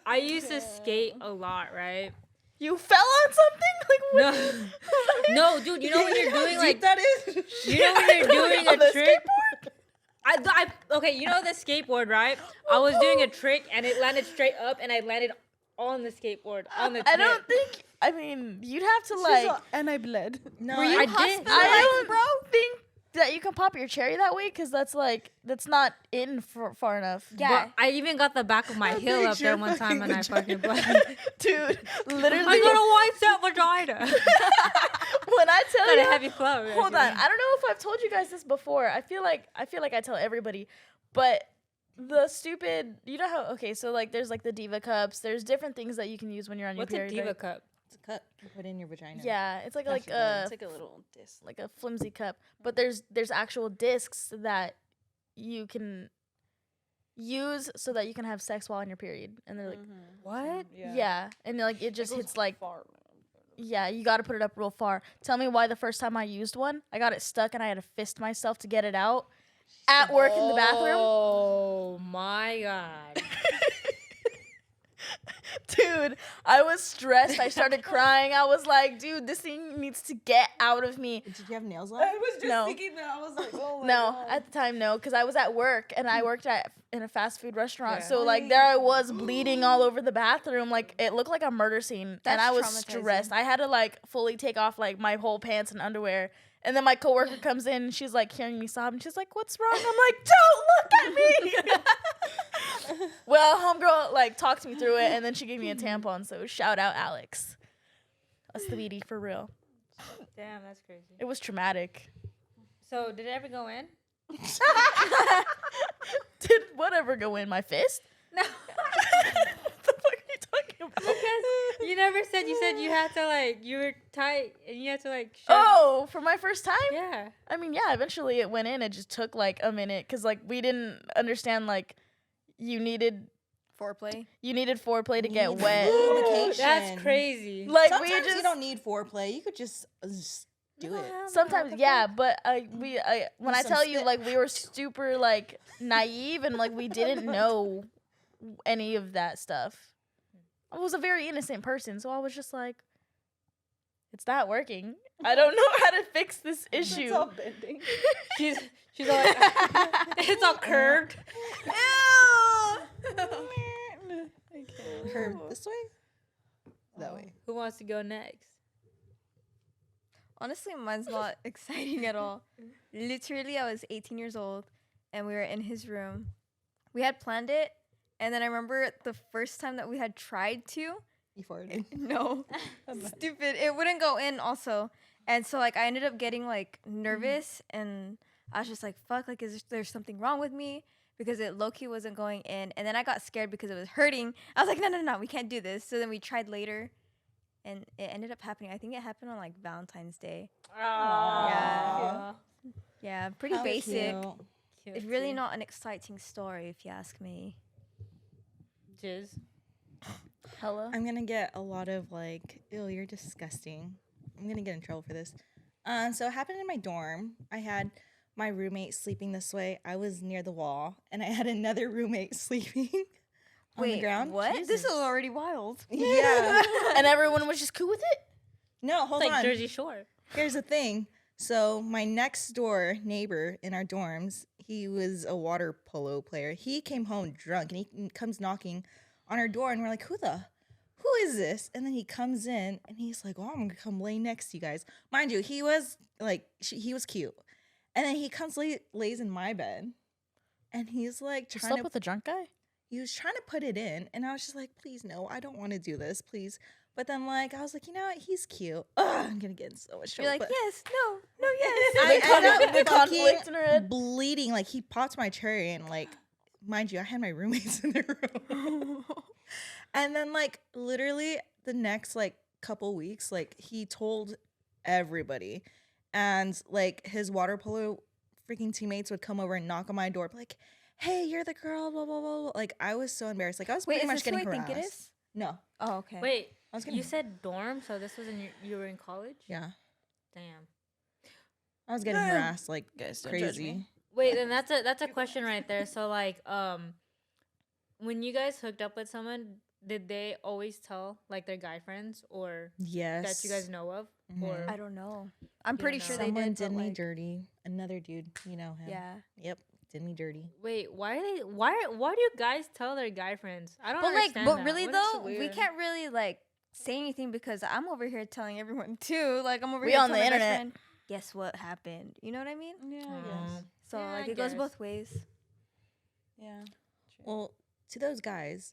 I used to skate a lot, right? You fell on something? Like what? No, dude. You know when you're doing like that is. you know when you're doing On the a trick. Okay, you know the skateboard, right? I was doing a trick and it landed straight up, and I landed on the skateboard on the tip. I don't think. I mean, you'd have to like. And I bled. No, Were you I did. I don't think that you can pop your cherry that way because that's not in far enough. Yeah. But I even got the back of my heel up there one time, and I fucking bled. Dude, literally. I got a white set vagina. When I tell Got a you, heavy flow. hold on. I don't know if I've told you guys this before. I feel like I tell everybody, but the stupid, you know how? Okay, so like there's like the Diva cups. There's different things that you can use when you're on What's your a period. diva right? cup? It's a cup you put in your vagina. Yeah, it's like That's like your It's like a little disc. like a flimsy cup, but there's actual discs that you can use so that you can have sex while on your period, and they're like, What? yeah, and like it just hits like, far. yeah, you got to put it up real far. Tell me why the first time I used one, I got it stuck and I had to fist myself to get it out at work in the bathroom. Oh my god. Dude, I was stressed. I started crying. I was like, dude, this thing needs to get out of me. Did you have nails on? was just No. thinking that. I was like, oh my No, God. at the time, no, because I was at work and I worked in a fast food restaurant. Yeah. So like there I was bleeding all over the bathroom. Like it looked like a murder scene, and That's I was traumatizing. stressed. I had to like fully take off like my whole pants and underwear. And then my coworker comes in and she's like hearing me sob and she's like, "What's wrong?" I'm like, "Don't look at me." Well, homegirl like talked me through it, and then she gave me a tampon. So shout out Alex, a sweetie for real. Damn, that's crazy. It was traumatic. So did it ever go in? Did whatever go in my fist? No. What the fuck are you talking about? Because you never said. You said you had to like you were tight and you had to like. Shove. Oh, for my first time? Yeah. I mean, yeah, eventually it went in. It just took like a minute because like we didn't understand like you needed Foreplay. foreplay to get wet. Lubrication. That's crazy. Like Sometimes we just you don't need foreplay. You could just do it. sometimes yeah, but when I Some tell you spit. like we were super like naive and like we didn't know any of that stuff. I was a very innocent person, so I was just like, it's not working. I don't know how to fix this issue. It's all bending. She's all like, it's all curved. Curve this way? That way. Who wants to go next? Honestly, mine's not exciting at all. Literally, I was 18 years old, and we were in his room. We had planned it, and then I remember the first time that we had tried to. You farted. No, stupid. It wouldn't go in also, and so like I ended up getting like nervous, and I was just like, "Fuck!" Like, is there something wrong with me? Because it low-key wasn't going in, and then I got scared because it was hurting. I was like, no, we can't do this. So then we tried later, and it ended up happening. I think it happened on like Valentine's Day. Aww. Yeah, pretty How basic. cute. It's really not an exciting story, if you ask me. Jiz. Hello. I'm gonna get a lot of like, ew, you're disgusting. I'm gonna get in trouble for this. So it happened in my dorm. I had my roommate sleeping this way. I was near the wall, and I had another roommate sleeping on the ground. What? This is already wild. Yeah. And everyone was just cool with it? No, hold It's like on. Jersey Shore. Here's the thing. So my next door neighbor in our dorms, he was a water polo player. He came home drunk, and he comes knocking on our door, and we're like, who is this? And then he comes in and he's like, oh, I'm gonna come lay next to you guys. Mind you, he was like, he was cute. And then he comes lays in my bed, and he's like You trying slept to. with a drunk guy? He was trying to put it in, and I was just like, please no, I don't want to do this, please. But then like I was like, you know what? He's cute. Ugh, I'm gonna get in so much trouble. You're like, but yes, no, yes. I ended up the conflict in her head. bleeding. Like he popped my cherry, and like, mind you, I had my roommates in the room. And then like literally the next like couple weeks, like he told everybody, and like his water polo freaking teammates would come over and knock on my door, be like, hey, you're the girl, blah blah blah, blah. Like I was so embarrassed. Like I was Wait, pretty is much this who getting I harassed. think it is? No, Oh, okay. Wait, I was getting. you said dorm, so this was you were in college? Yeah, Damn. I was getting harassed like Guys, don't judge crazy. me. Wait, then that's a question right there. So like, when you guys hooked up with someone, did they always tell like their guy friends or Yes, that you guys know of? Mhm. Or I don't know. I'm You pretty don't sure know. they someone did. did but, me like, dirty. Another dude, you know him. Yeah. Yep, did me dirty. wait, why do you guys tell their guy friends? I don't But like, understand but that. really That's though, we weird. can't really like say anything because I'm over here telling everyone too. Like I'm over We here on telling the my best internet. friend, guess what happened? You know what I mean? Yeah, I Oh. guess. So Yeah, like I it goes guess. both ways. Yeah. Well, to those guys,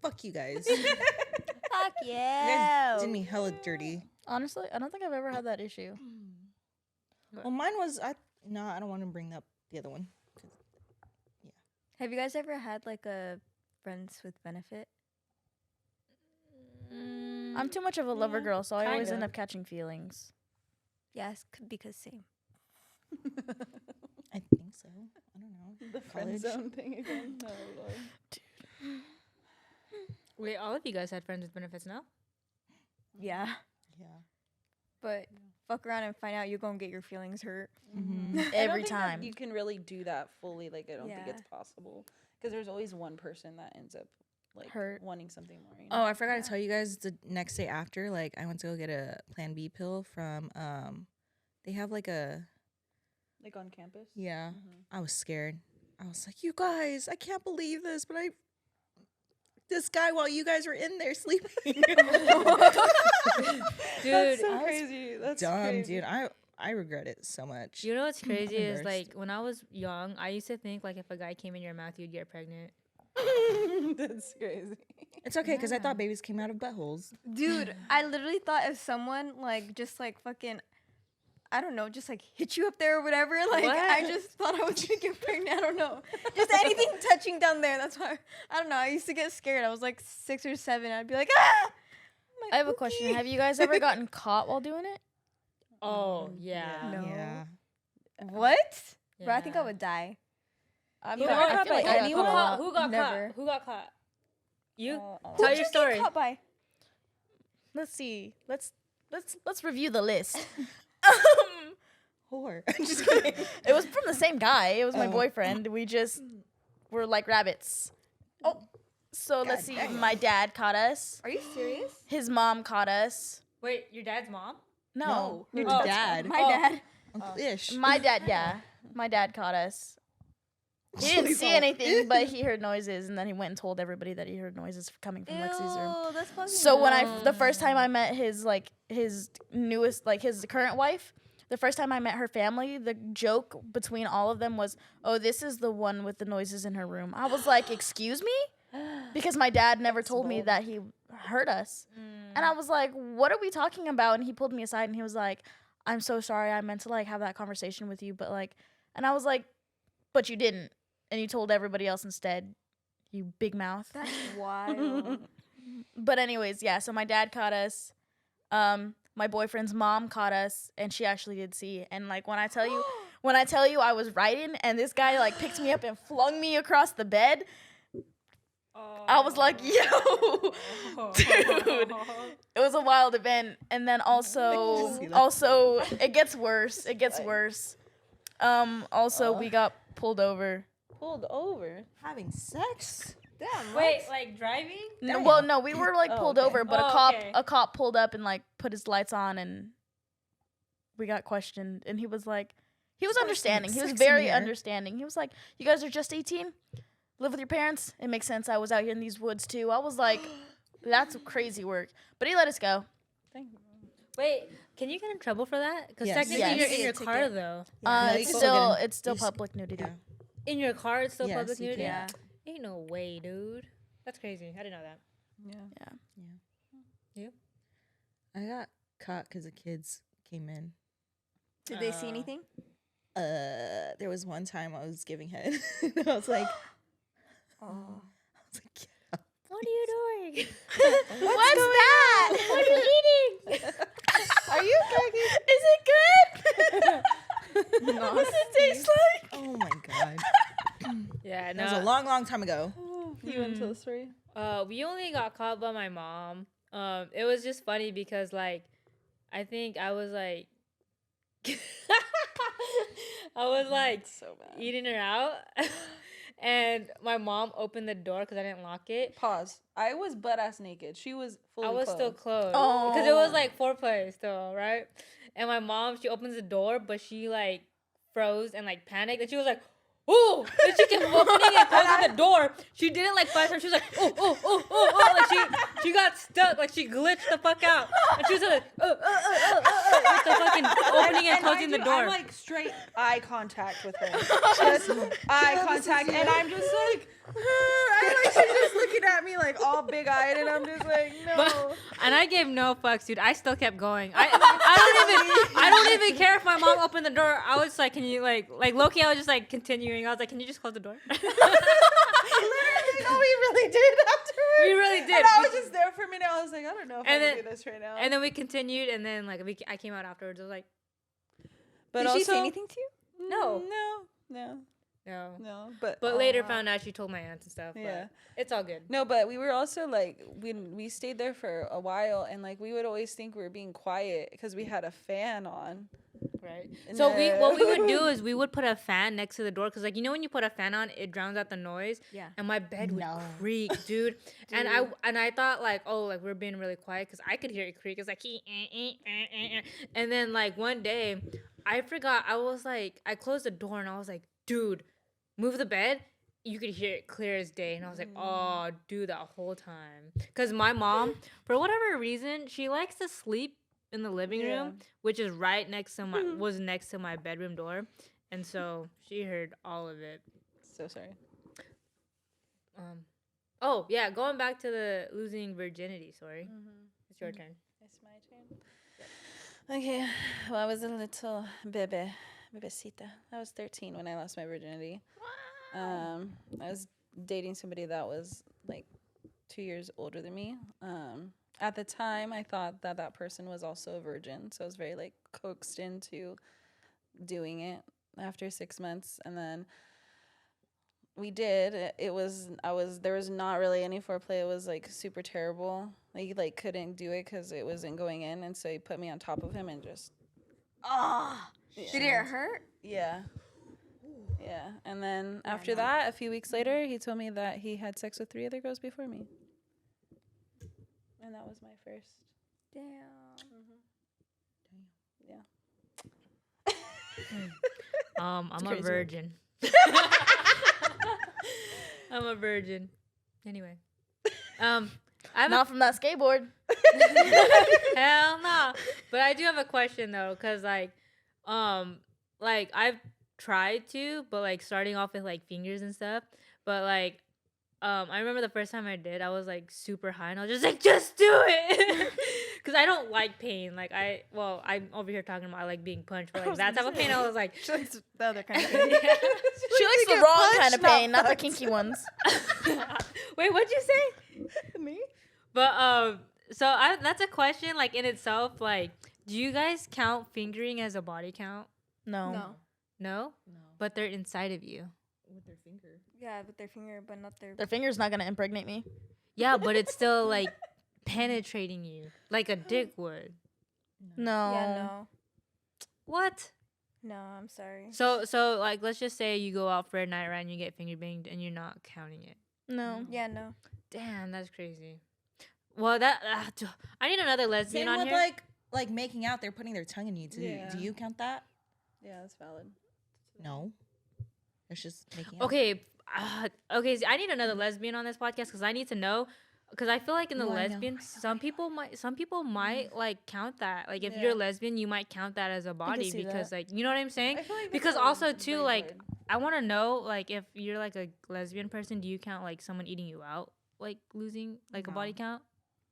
fuck you guys. Fuck You yeah. guys did me hella dirty. Honestly, I don't think I've ever had that issue. Well, mine was I don't want to bring up the other one. Have you guys ever had like a friends with benefit? I'm too much of a lover Yeah, girl, so I always kinda. end up catching feelings. Yes, because same. I think so. I don't know. The friend zone thing again. Oh Lord. Wait, all of you guys had friends with benefits, no? Yeah. Yeah. But fuck around and find out you're gonna get your feelings hurt. Mm-hmm. I don't Every think that time. you can really do that fully. Like I don't think Yeah. it's possible because there's always one person that ends up like Hurt. wanting something more. You Oh, know? I forgot to tell you guys the next day after, like I went to go get a Plan B pill from they have like a Like on campus. yeah. Mhm. I was scared. I was like, you guys, I can't believe this, but this guy while you guys were in there sleeping. Dude, so I was crazy. That's dumb, crazy. dude. I regret it so much. you know what's crazy is embarrassed. like when I was young, I used to think like if a guy came in your mouth, you'd get pregnant. That's crazy. It's okay because I thought babies came out of buttholes. Dude, I literally thought if someone like just like fucking I don't know, just like hit you up there or whatever, like I What? just thought I was gonna get pregnant. I don't know. Just anything touching down there. That's why I don't know. I used to get scared. I was like 6 or 7. I'd be like, ah. I'm like, I have a question. Have you guys ever gotten caught while doing it? Oh yeah. No. Yeah. What? Bro, I think I Yeah. would die. I You mean, got I caught feel like by I got anyone? caught a lot. Who got Never. caught? Who got caught? You? Oh, Tell Who'd your you story. get caught by? Let's see. Let's review the list. Whore. I'm just kidding. It was from the same guy. It was my Oh. boyfriend. We just were like rabbits. Oh. So let's see. damn. My dad caught us. Are you serious? His mom caught us. Wait, your dad's mom? No. Your Oh. dad. My Oh. dad. Uncle Ish. My dad, yeah. My dad caught us. He didn't see anything, but he heard noises, and then he went and told everybody that he heard noises coming from Lexie's room. Ew, that's fucking So when gross. the first time I met his newest, like his current wife, the first time I met her family, the joke between all of them was, "Oh, this is the one with the noises in her room." I was like, "Excuse me?" Because my dad never told me that he heard us. And I was like, "What are we talking about?" And he pulled me aside and he was like, "I'm so sorry. I meant to like have that conversation with you, but like," and I was like, "But you didn't. And you told everybody else instead, you big mouth." That's wild. But anyways, yeah, so my dad caught us. My boyfriend's mom caught us, and she actually did see. And like when I tell you I was riding and this guy like picked me up and flung me across the bed, I was like, yo, dude. It was a wild event. And then also it gets worse. It gets worse. Also we got pulled over. Pulled over. Having sex? Damn. Wait, like driving? No, we were like Oh, pulled okay. over, but Oh, okay. a cop pulled up and like put his lights on, and we got questioned, and he was understanding. He was sex in very here. understanding. He was like, "You guys are just 18, live with your parents. It makes sense. I was out here in these woods too." I was like, That's crazy work. But he let us go. Wait, can you get in trouble for that? Because Yes. technically Yes. you're in your Ticket. car though. No, you It's can still get in- it's still you s- public nudity. Yeah. In your car, it's still Yes, public you nudity. can. Yeah. Ain't no way, dude. That's crazy. I didn't know that. Yeah. You? I got caught because the kids came in. Did they see anything? There was one time I was giving head. And I was like, Oh. I was like, get up. What are you doing? What's that? What are you eating? Are you gagging? Is it good? What does it taste like? Oh my god. Yeah, That was a long, long time ago. You want to tell the story? We only got caught by my mom. It was just funny because like, I think I was like, So bad. eating her out, and my mom opened the door because I didn't lock it. Pause. I was butt ass naked. She was fully I was still clothed. closed because it was like foreplay still, right? And my mom, she opens the door, but she like froze and like panicked, and she was like, "Ooh!" And she kept opening and closing the door. She did it like 5 times. She was like, "Oh, oh, oh, oh, oh!" Like she got stuck, like she glitched the fuck out, and she was like, with the fucking opening and closing the door. I'm like straight eye contact with her. Just eye contact, and I'm just like, she's just looking at me like all big eyed, and I'm just like, no. And I gave no fucks, dude. I still kept going. I don't even care if my mom opened the door. I was like, can you like low-key, I was just like continuing. I was like, can you just close the door? Literally, no, we really did afterwards. We really did. And I was just there for a minute. I was like, I don't know if I And can then- do this right now. And then we continued, and then like I came out afterwards. I was like, but Did also, she say anything to you? No. no. But later found out she told my aunts and stuff. But Yeah. it's all good. No, but we were also like we stayed there for a while, and like we would always think we were being quiet because we had a fan on. Right. So No. what we would do is we would put a fan next to the door because like when you put a fan on, it drowns out the noise. Yeah. And my bed would creak, dude. And I thought like, oh, like we're being really quiet because I could hear it creak. It's like and then like one day I forgot. I was like, I closed the door and I was like, dude, move the bed. You could hear it clear as day. And I was like, oh, dude, that whole time. Because my mom, for whatever reason, she likes to sleep in the living room, which is right next to my bedroom door. And so she heard all of it. So sorry. Oh, yeah, going back to the losing virginity, sorry. It's your turn. It's my turn. Okay. Well, I was a little bebecita. I was 13 when I lost my virginity. I was dating somebody that was like 2 years older than me. At the time, I thought that person was also a virgin, so I was very like coaxed into doing it after 6 months, and then we did. There was not really any foreplay. It was like super terrible. He like couldn't do it because it wasn't going in, and so he put me on top of him and just Did it hurt? yeah. And then after that, a few weeks later, he told me that he had sex with 3 other girls before me, and that was my first. Damn. I'm a crazy virgin. I'm a virgin. Anyway. I'm Not from that skateboard. hell no. But I do have a question though, because like I've tried to, but like starting off with like fingers and stuff. But like I remember the first time I did, I was like super high and I was just like, just do it. Cause I don't like pain. Like I'm over here talking about I like being punched, but like that type of pain, I was like, That's the other kind of thing. She likes the wrong kind of pain, not the kinky ones. wait, what'd you say? Me? But so that's a question like in itself. Like, do you guys count fingering as a body count? No. No. No, but they're inside of you. With their finger. Yeah, with their finger, but not their. Their finger's not gonna impregnate me. Yeah, but it's still like penetrating you like a dick would. No. Yeah, no. What? No, I'm sorry. So like let's just say you go out for a night ride and you get finger banged and you're not counting it. No. Yeah, no. Damn, that's crazy. Well, that I need another lesbian Same on with here. like making out. They're putting their tongue in you. Do you count that? Yeah, that's valid. No. It's just making out. Okay, okay. So I need another lesbian on this podcast because I need to know Because I feel like in the Oh, I know. lesbian, some people might like count that. Like if you're lesbian, you might count that as a body see because that. like you know what I'm saying. I feel like Because that's a also too big like word. I want to know like if you're like a lesbian person, do you count like someone eating you out like losing like a body count?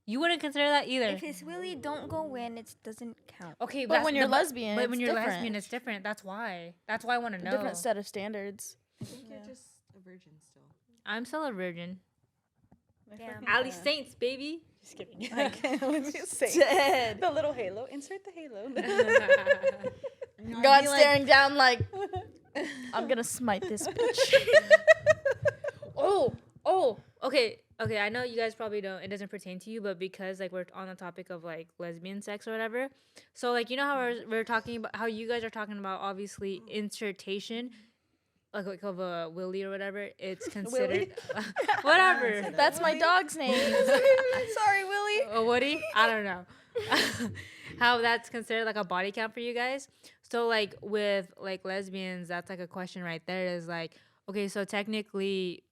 You wouldn't consider that either. If it's Willie, don't go in. It doesn't count. Okay, But when you're lesbian, but when it's you're different. lesbian, it's different. That's why I want to know. Different set of standards. I think you're just a virgin still. I'm still a virgin. Damn. Ali Saints, baby. Just kidding. Dead. The little halo. Insert the halo. God staring down like, I'm gonna smite this bitch. Okay. I know you guys probably don't. It doesn't pertain to you, but because like we're on the topic of like lesbian sex or whatever, so like you know how we're talking about how you guys are talking about obviously insertion, like of a willy or whatever. It's considered whatever. That's my dog's name. Sorry, Willie. A Woody? I don't know. How that's considered like a body count for you guys. So like with like lesbians, that's like a question right there is like, okay, so technically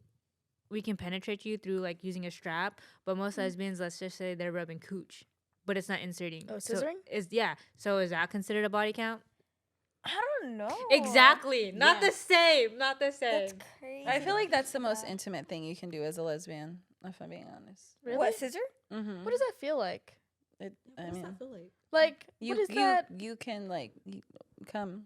we can penetrate you through like using a strap, but most lesbians, let's just say they're rubbing cooch, but it's not inserting. Oh, So scissoring? so is that considered a body count? I don't know. Exactly. Not the same. Not the same. That's crazy. I feel like that's the most intimate thing you can do as a lesbian, if I'm being honest. Really? What, scissor? Mm-hmm. What does that feel like? I mean, that feel like? Like, you what is that? you can like come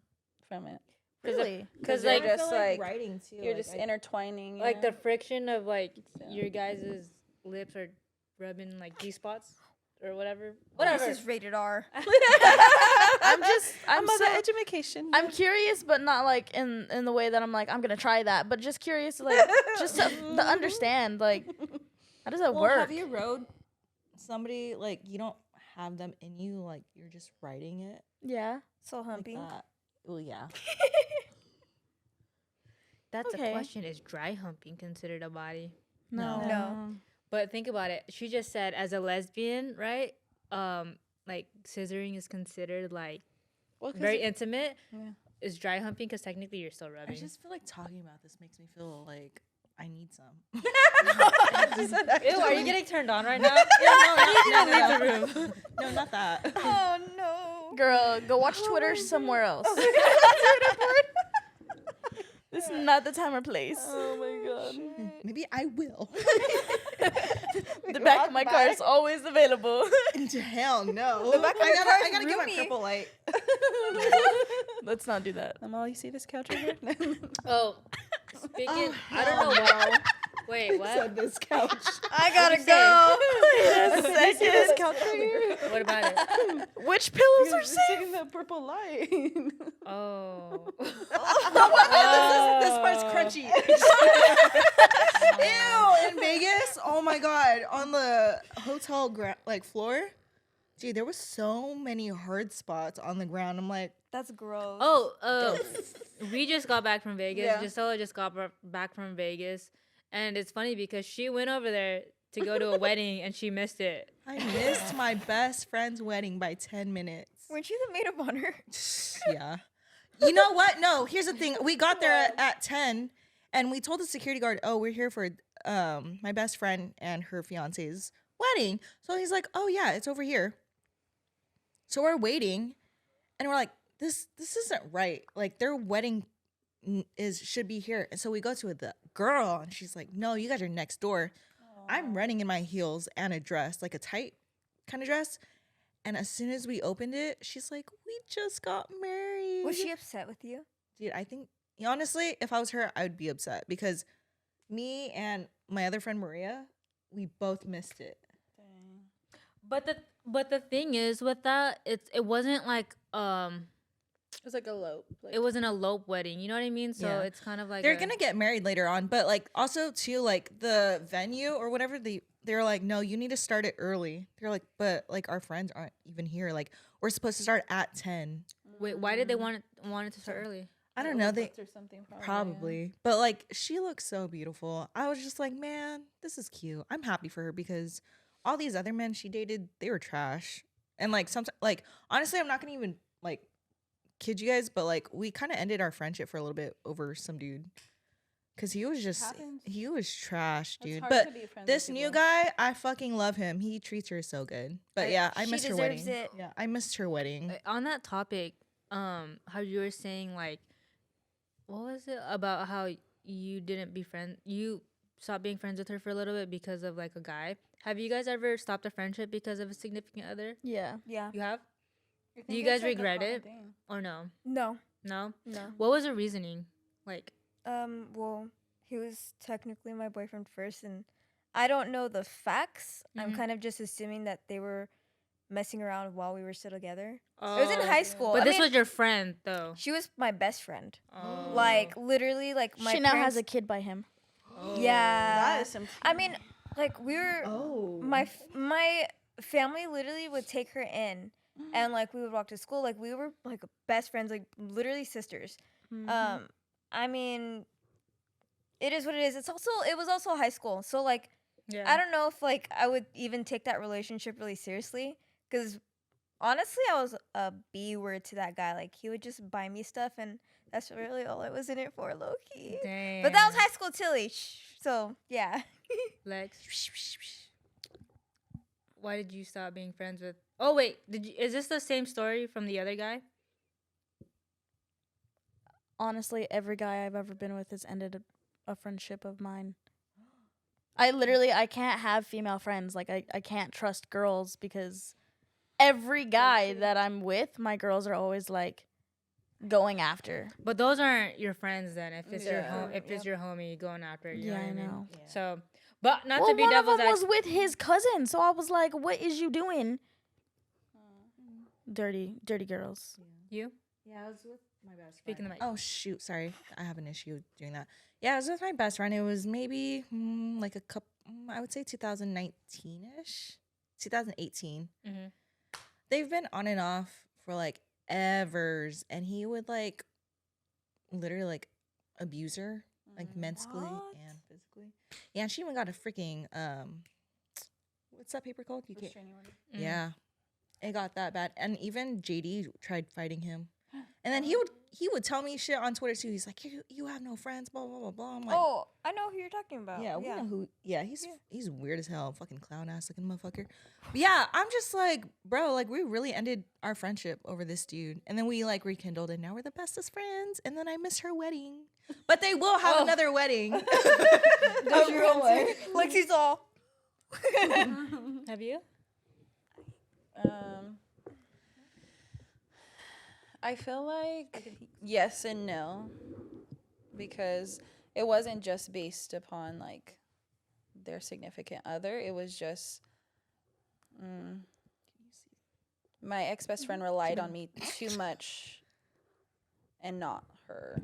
from it Really? Because you're like just like writing too. you're just intertwining. like you the friction of like your guys' lips are rubbing like G spots or whatever. This is rated R. I'm I'm so, the education. I'm curious, but not like in the way that I'm like, I'm gonna try that, but just curious, like, just to understand, like, how does that work? Have you rode somebody like you don't have them in you, like you're just writing it Yeah. So like humping. that? Well, yeah. That's Okay. a question. Is dry humping considered a body? No. No. But think about it. She just said as a lesbian, right? Like scissoring is considered like very intimate. Yeah. Is dry humping because technically you're still I rubbing. just feel like talking about this makes me feel like I need some. Ew, are you getting turned on right now? I need you to leave the room. No, not that. Oh no. Girl, go watch Twitter somewhere else. This is not the time or place. Oh my god. Maybe I will. The back of my car is always available. Into hell no. The back of your car I is gotta get my roomy. purple light. Let's not do that. All you see this couch right here? Oh, speaking, I don't know why. Wait, what? This couch. I gotta go. this couch right here? What about it? Which pillows are You're safe? seeing the purple light. Oh. This part's crunchy. Ew, in Vegas, oh my god, on the hotel floor, dude, there was so many hard spots on the ground. I'm like, That's gross. Oh, we just got back from Vegas. Yeah. Gisela just got back from Vegas. And it's funny because she went over there to go to a wedding and she missed it. I missed my best friend's wedding by 10 minutes. Weren't you the maid of honor? Yeah. You know what? No, here's the thing. We got there at 10 and we told the security guard, oh, we're here for my best friend and her fiance's wedding. So he's like, oh yeah, it's over here. So we're waiting and we're like, this isn't right. Like their wedding should be here. And so we go to the girl and she's like, no, you guys are next door. I'm running in my heels and a dress, like a tight kind of dress. And as soon as we opened it, she's like, we just got married. Was she upset with you? Dude, I think, honestly, if I was her, I would be upset because me and my other friend Maria, we both missed it. But the thing is with that, it wasn't like It was like a elope. it was an elope wedding. You know what I mean? So Yeah. it's kind of like They're gonna get married later on, but like also too, like the venue or whatever, they're like, no, you need to start it early. They're like, but like our friends aren't even here. Like we're supposed to start at 10. Wait, why did they want it to start early? I don't know. They or something probably, but like she looks so beautiful. I was just like, man, this is cute. I'm happy for her because all these other men she dated, they were trash. And like sometimes, like honestly, I'm not gonna even like kid you guys, but like we kind of ended our friendship for a little bit over some dude. Cause he was just happens. he was trash, It's dude. hard But to be friends this with new people. guy, I fucking love him. He treats her so good. But yeah, I she missed her deserves wedding. it. Yeah, I missed her wedding. On that topic, how you were saying like, what was it about how you didn't be friend, you stopped being friends with her for a little bit because of like a guy? Have you guys ever stopped a friendship because of a significant other? Yeah. Yeah. You have, I Do think you it's, guys like, a regret common it? thing. or no? No. No. No. What was the reasoning? Like, Well, he was technically my boyfriend first, and I don't know the facts. I'm Mhm. kind of just assuming that they were messing around while we were still together. It was in Oh. high school. But I this mean, was your friend though. she was my best friend. Oh. Like literally, like my she now parents, has a kid by him. yeah. That is some. I mean, like we were. Oh. My family literally would take her in, and like we would walk to school. Like we were like best friends, like literally sisters. I mean, it is what it is. It was also high school, so like Yeah. I don't know if like I would even take that relationship really seriously, because honestly, I was a B word to that guy. Like he would just buy me stuff, and that's really all I was in it for, low key. Damn. But that was high school Tillie. So yeah. Lex. Why did you stop being friends with? Oh wait, is this the same story from the other guy? Honestly, every guy I've ever been with has ended a friendship of mine. I can't have female friends. Like I can't trust girls because every guy that I'm with, my girls are always like going after. But those aren't your friends then. If it's your Yeah. if it's your homie, you going after. You Yeah, know what I mean? know. So, but not Well, to be one of devil's them was advocate. with his cousin, so I was like, "What is you doing?" Dirty girls. You Yeah, I was with my best speaking the mic. Oh shoot, sorry. I have an issue doing that. Yeah, I was with my best friend. It was maybe like a couple. I would say 2019ish, 2018. Mhm. They've been on and off for like evers, and he would like literally like abuse her, like mentally and physically. Yeah, and she even got a freaking what's that paper called? You can't. Restraining order. Mm. Yeah, it got that bad, and even JD tried fighting him, and then he would tell me shit on Twitter too. He's like, you have no friends, blah blah blah blah. I'm like, Oh, I know who you're talking about. yeah, we know who. Yeah, he's weird as hell, fucking clown ass looking motherfucker. But yeah, I'm just like, bro, like we really ended our friendship over this dude, and then we like rekindled, and now we're the bestest friends. And then I missed her wedding, but they will have another wedding. Does your one? Lexi's all. Have you? I feel like yes and no, because it wasn't just based upon like their significant other. It was just my ex-best friend relied on me too much and not her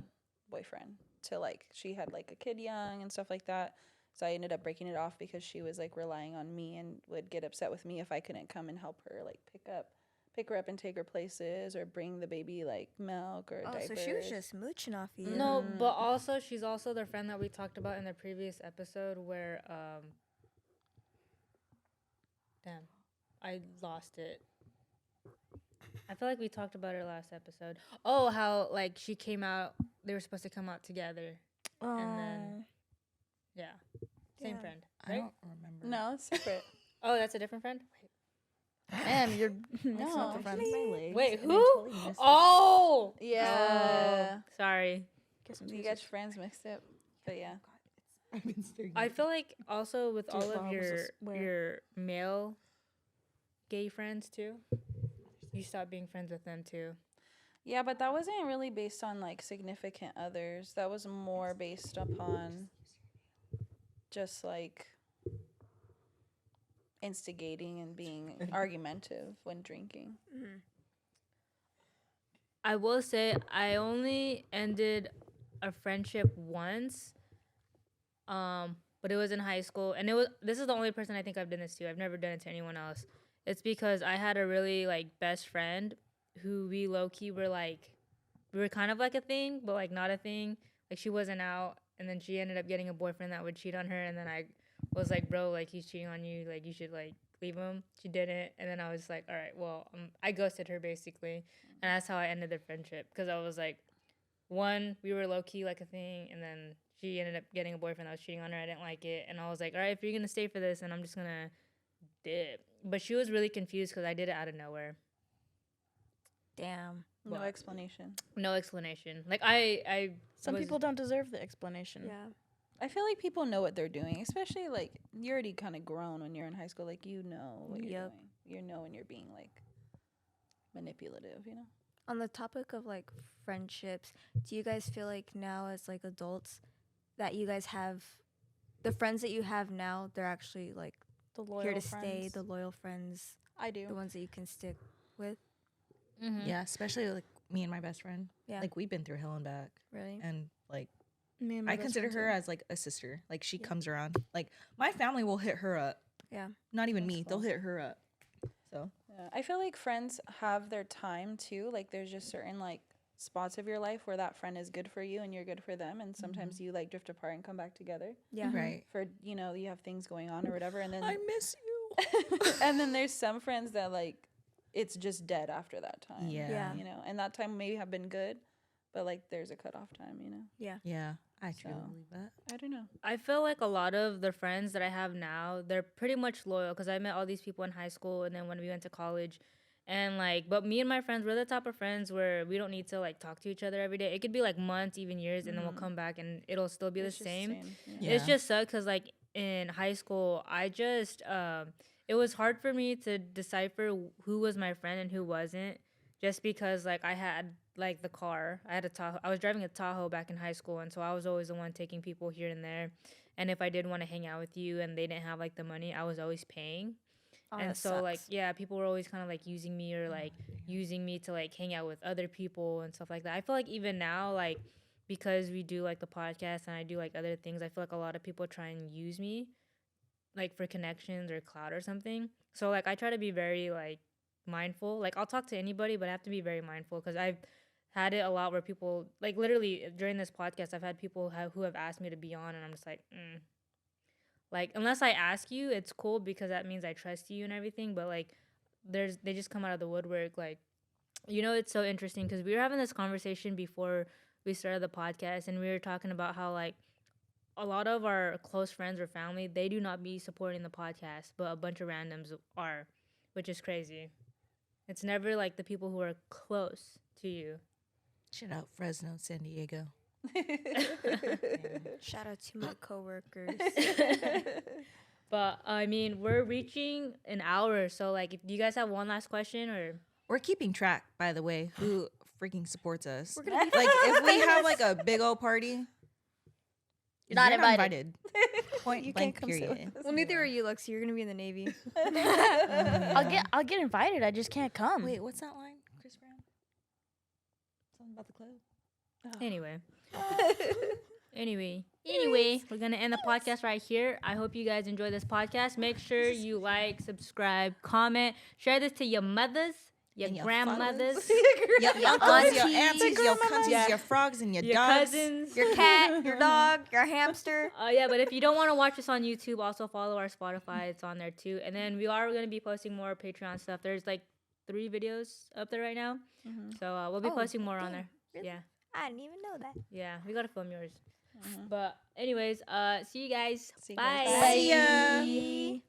boyfriend, to like she had like a kid young and stuff like that. So I ended up breaking it off because she was like relying on me and would get upset with me if I couldn't come and help her like pick her up and take her places or bring the baby like milk or Oh, diapers. so she was just mooching off you. No, but also she's also the friend that we talked about in the previous episode where damn, I lost it. I feel like we talked about her last episode. Oh, how like she came out, they were supposed to come out together. And then yeah. Same Yeah. friend. I Right? don't remember. No, it's separate. Oh, that's a different friend? Man, you're mixing up the friends. Wait, who? Oh! Yeah. Sorry. You got your friends mixed up. But yeah. I've been staring. I feel like also with all Dude, of Bob was a swear. your male gay friends too, you stopped being friends with them too. Yeah, but that wasn't really based on like significant others. That was more based upon just like instigating and being argumentative when drinking. I will say I only ended a friendship once, but it was in high school, and this is the only person I think I've done this to. I've never done it to anyone else. It's because I had a really like best friend who we low key were like, we were kind of like a thing, but like not a thing. Like she wasn't out, and then she ended up getting a boyfriend that would cheat on her, and then I was like, bro, like he's cheating on you, like you should like leave him. She didn't, and then I was like, all right, well, I ghosted her basically, and that's how I ended the friendship, because I was like, one, we were low key like a thing, and then she ended up getting a boyfriend that was cheating on her. I didn't like it, and I was like, all right, if you're gonna stay for this, then I'm just gonna dip. But she was really confused because I did it out of nowhere. Damn. No What? explanation. No explanation. Like I Some was- people don't deserve the explanation. Yeah. I feel like people know what they're doing, especially like you're already kind of grown when you're in high school. Like you know what you're Yep. doing. You know when you're being like manipulative. You know. On the topic of like friendships, do you guys feel like now as like adults that you guys have the friends that you have now, they're actually like The loyal here to friends. stay, the loyal friends, I do. the ones that you can stick with? Mhm. Yeah, especially like me and my best friend. Yeah. Like we've been through hell and back, Really? and like Me and my I best consider friend her too. as like a sister. Like she comes around. Like my family will hit her up. Yeah. Not even That's me. cool. They'll hit her up. So Yeah, I feel like friends have their time too. Like there's just certain like spots of your life where that friend is good for you and you're good for them, and sometimes you like drift apart and come back together Yeah. right. for you know you have things going on or whatever, and then I miss you. and then there's some friends that like it's just dead after that time. Yeah. Yeah. You know, and that time may have been good, but like there's a cutoff time. You know, Yeah, I truly So. believe that. I don't know. I feel like a lot of the friends that I have now, they're pretty much loyal because I met all these people in high school and then when we went to college. And like, but me and my friends, we're the type of friends where we don't need to like talk to each other every day. It could be like months, even years, and then we'll come back and it'll still be It's the just same. Yeah. It's just sucked because like in high school, I just, it was hard for me to decipher who was my friend and who wasn't just because like I had like the car. I had a Tahoe. I was driving a Tahoe back in high school, and so I was always the one taking people here and there. And if I did want to hang out with you and they didn't have like the money, I was always paying. Oh, And that so like sucks. yeah, people were always kind of like using me or like using me to like hang out with other people and stuff like that. I feel like even now like because we do like the podcast and I do like other things, I feel like a lot of people try and use me like for connections or clout or something. So like I try to be very like mindful. Like I'll talk to anybody, but I have to be very mindful because I've had it a lot where people like literally during this podcast I've had people who have asked me to be on and I'm just like like unless I ask you it's cool because that means I trust you and everything, but like they just come out of the woodwork. Like you know, it's so interesting because we were having this conversation before we started the podcast and we were talking about how like a lot of our close friends or family, they do not be supporting the podcast, but a bunch of randoms are, which is crazy. It's never like the people who are close to you. Shout out Fresno, San Diego. Shout out to my coworkers. But I mean, we're reaching an hour, so like, if you guys have one last question or We're keeping track, by the way, who freaking supports us. We're gonna be Like if we have like a big old party, Not you're invited. Point You blank can't come sit period. with us. Well, neither are you, Lexie. You're gonna be in the Navy. I'll get invited. I just can't come. Wait, what's that line, Chris Brown? Something about the club. anyway. Anyway, we're gonna end the podcast right here. I hope you guys enjoy this podcast. Make sure you like, subscribe, comment, share this to your mothers, your And your grandmothers, Your uncles, your aunties, your cunties, your frogs, and your your dogs. cousins. Your cat, your dog, your hamster. Yeah, but if you don't want to watch us on YouTube, also follow our Spotify. It's on there too. And then we are going to be posting more Patreon stuff. There's like 3 videos up there right now. So we'll be Oh, posting more on damn. there. Really? Yeah. I didn't even know that. Yeah. We got to film yours. But anyways, see you guys. See you Bye. guys. See ya.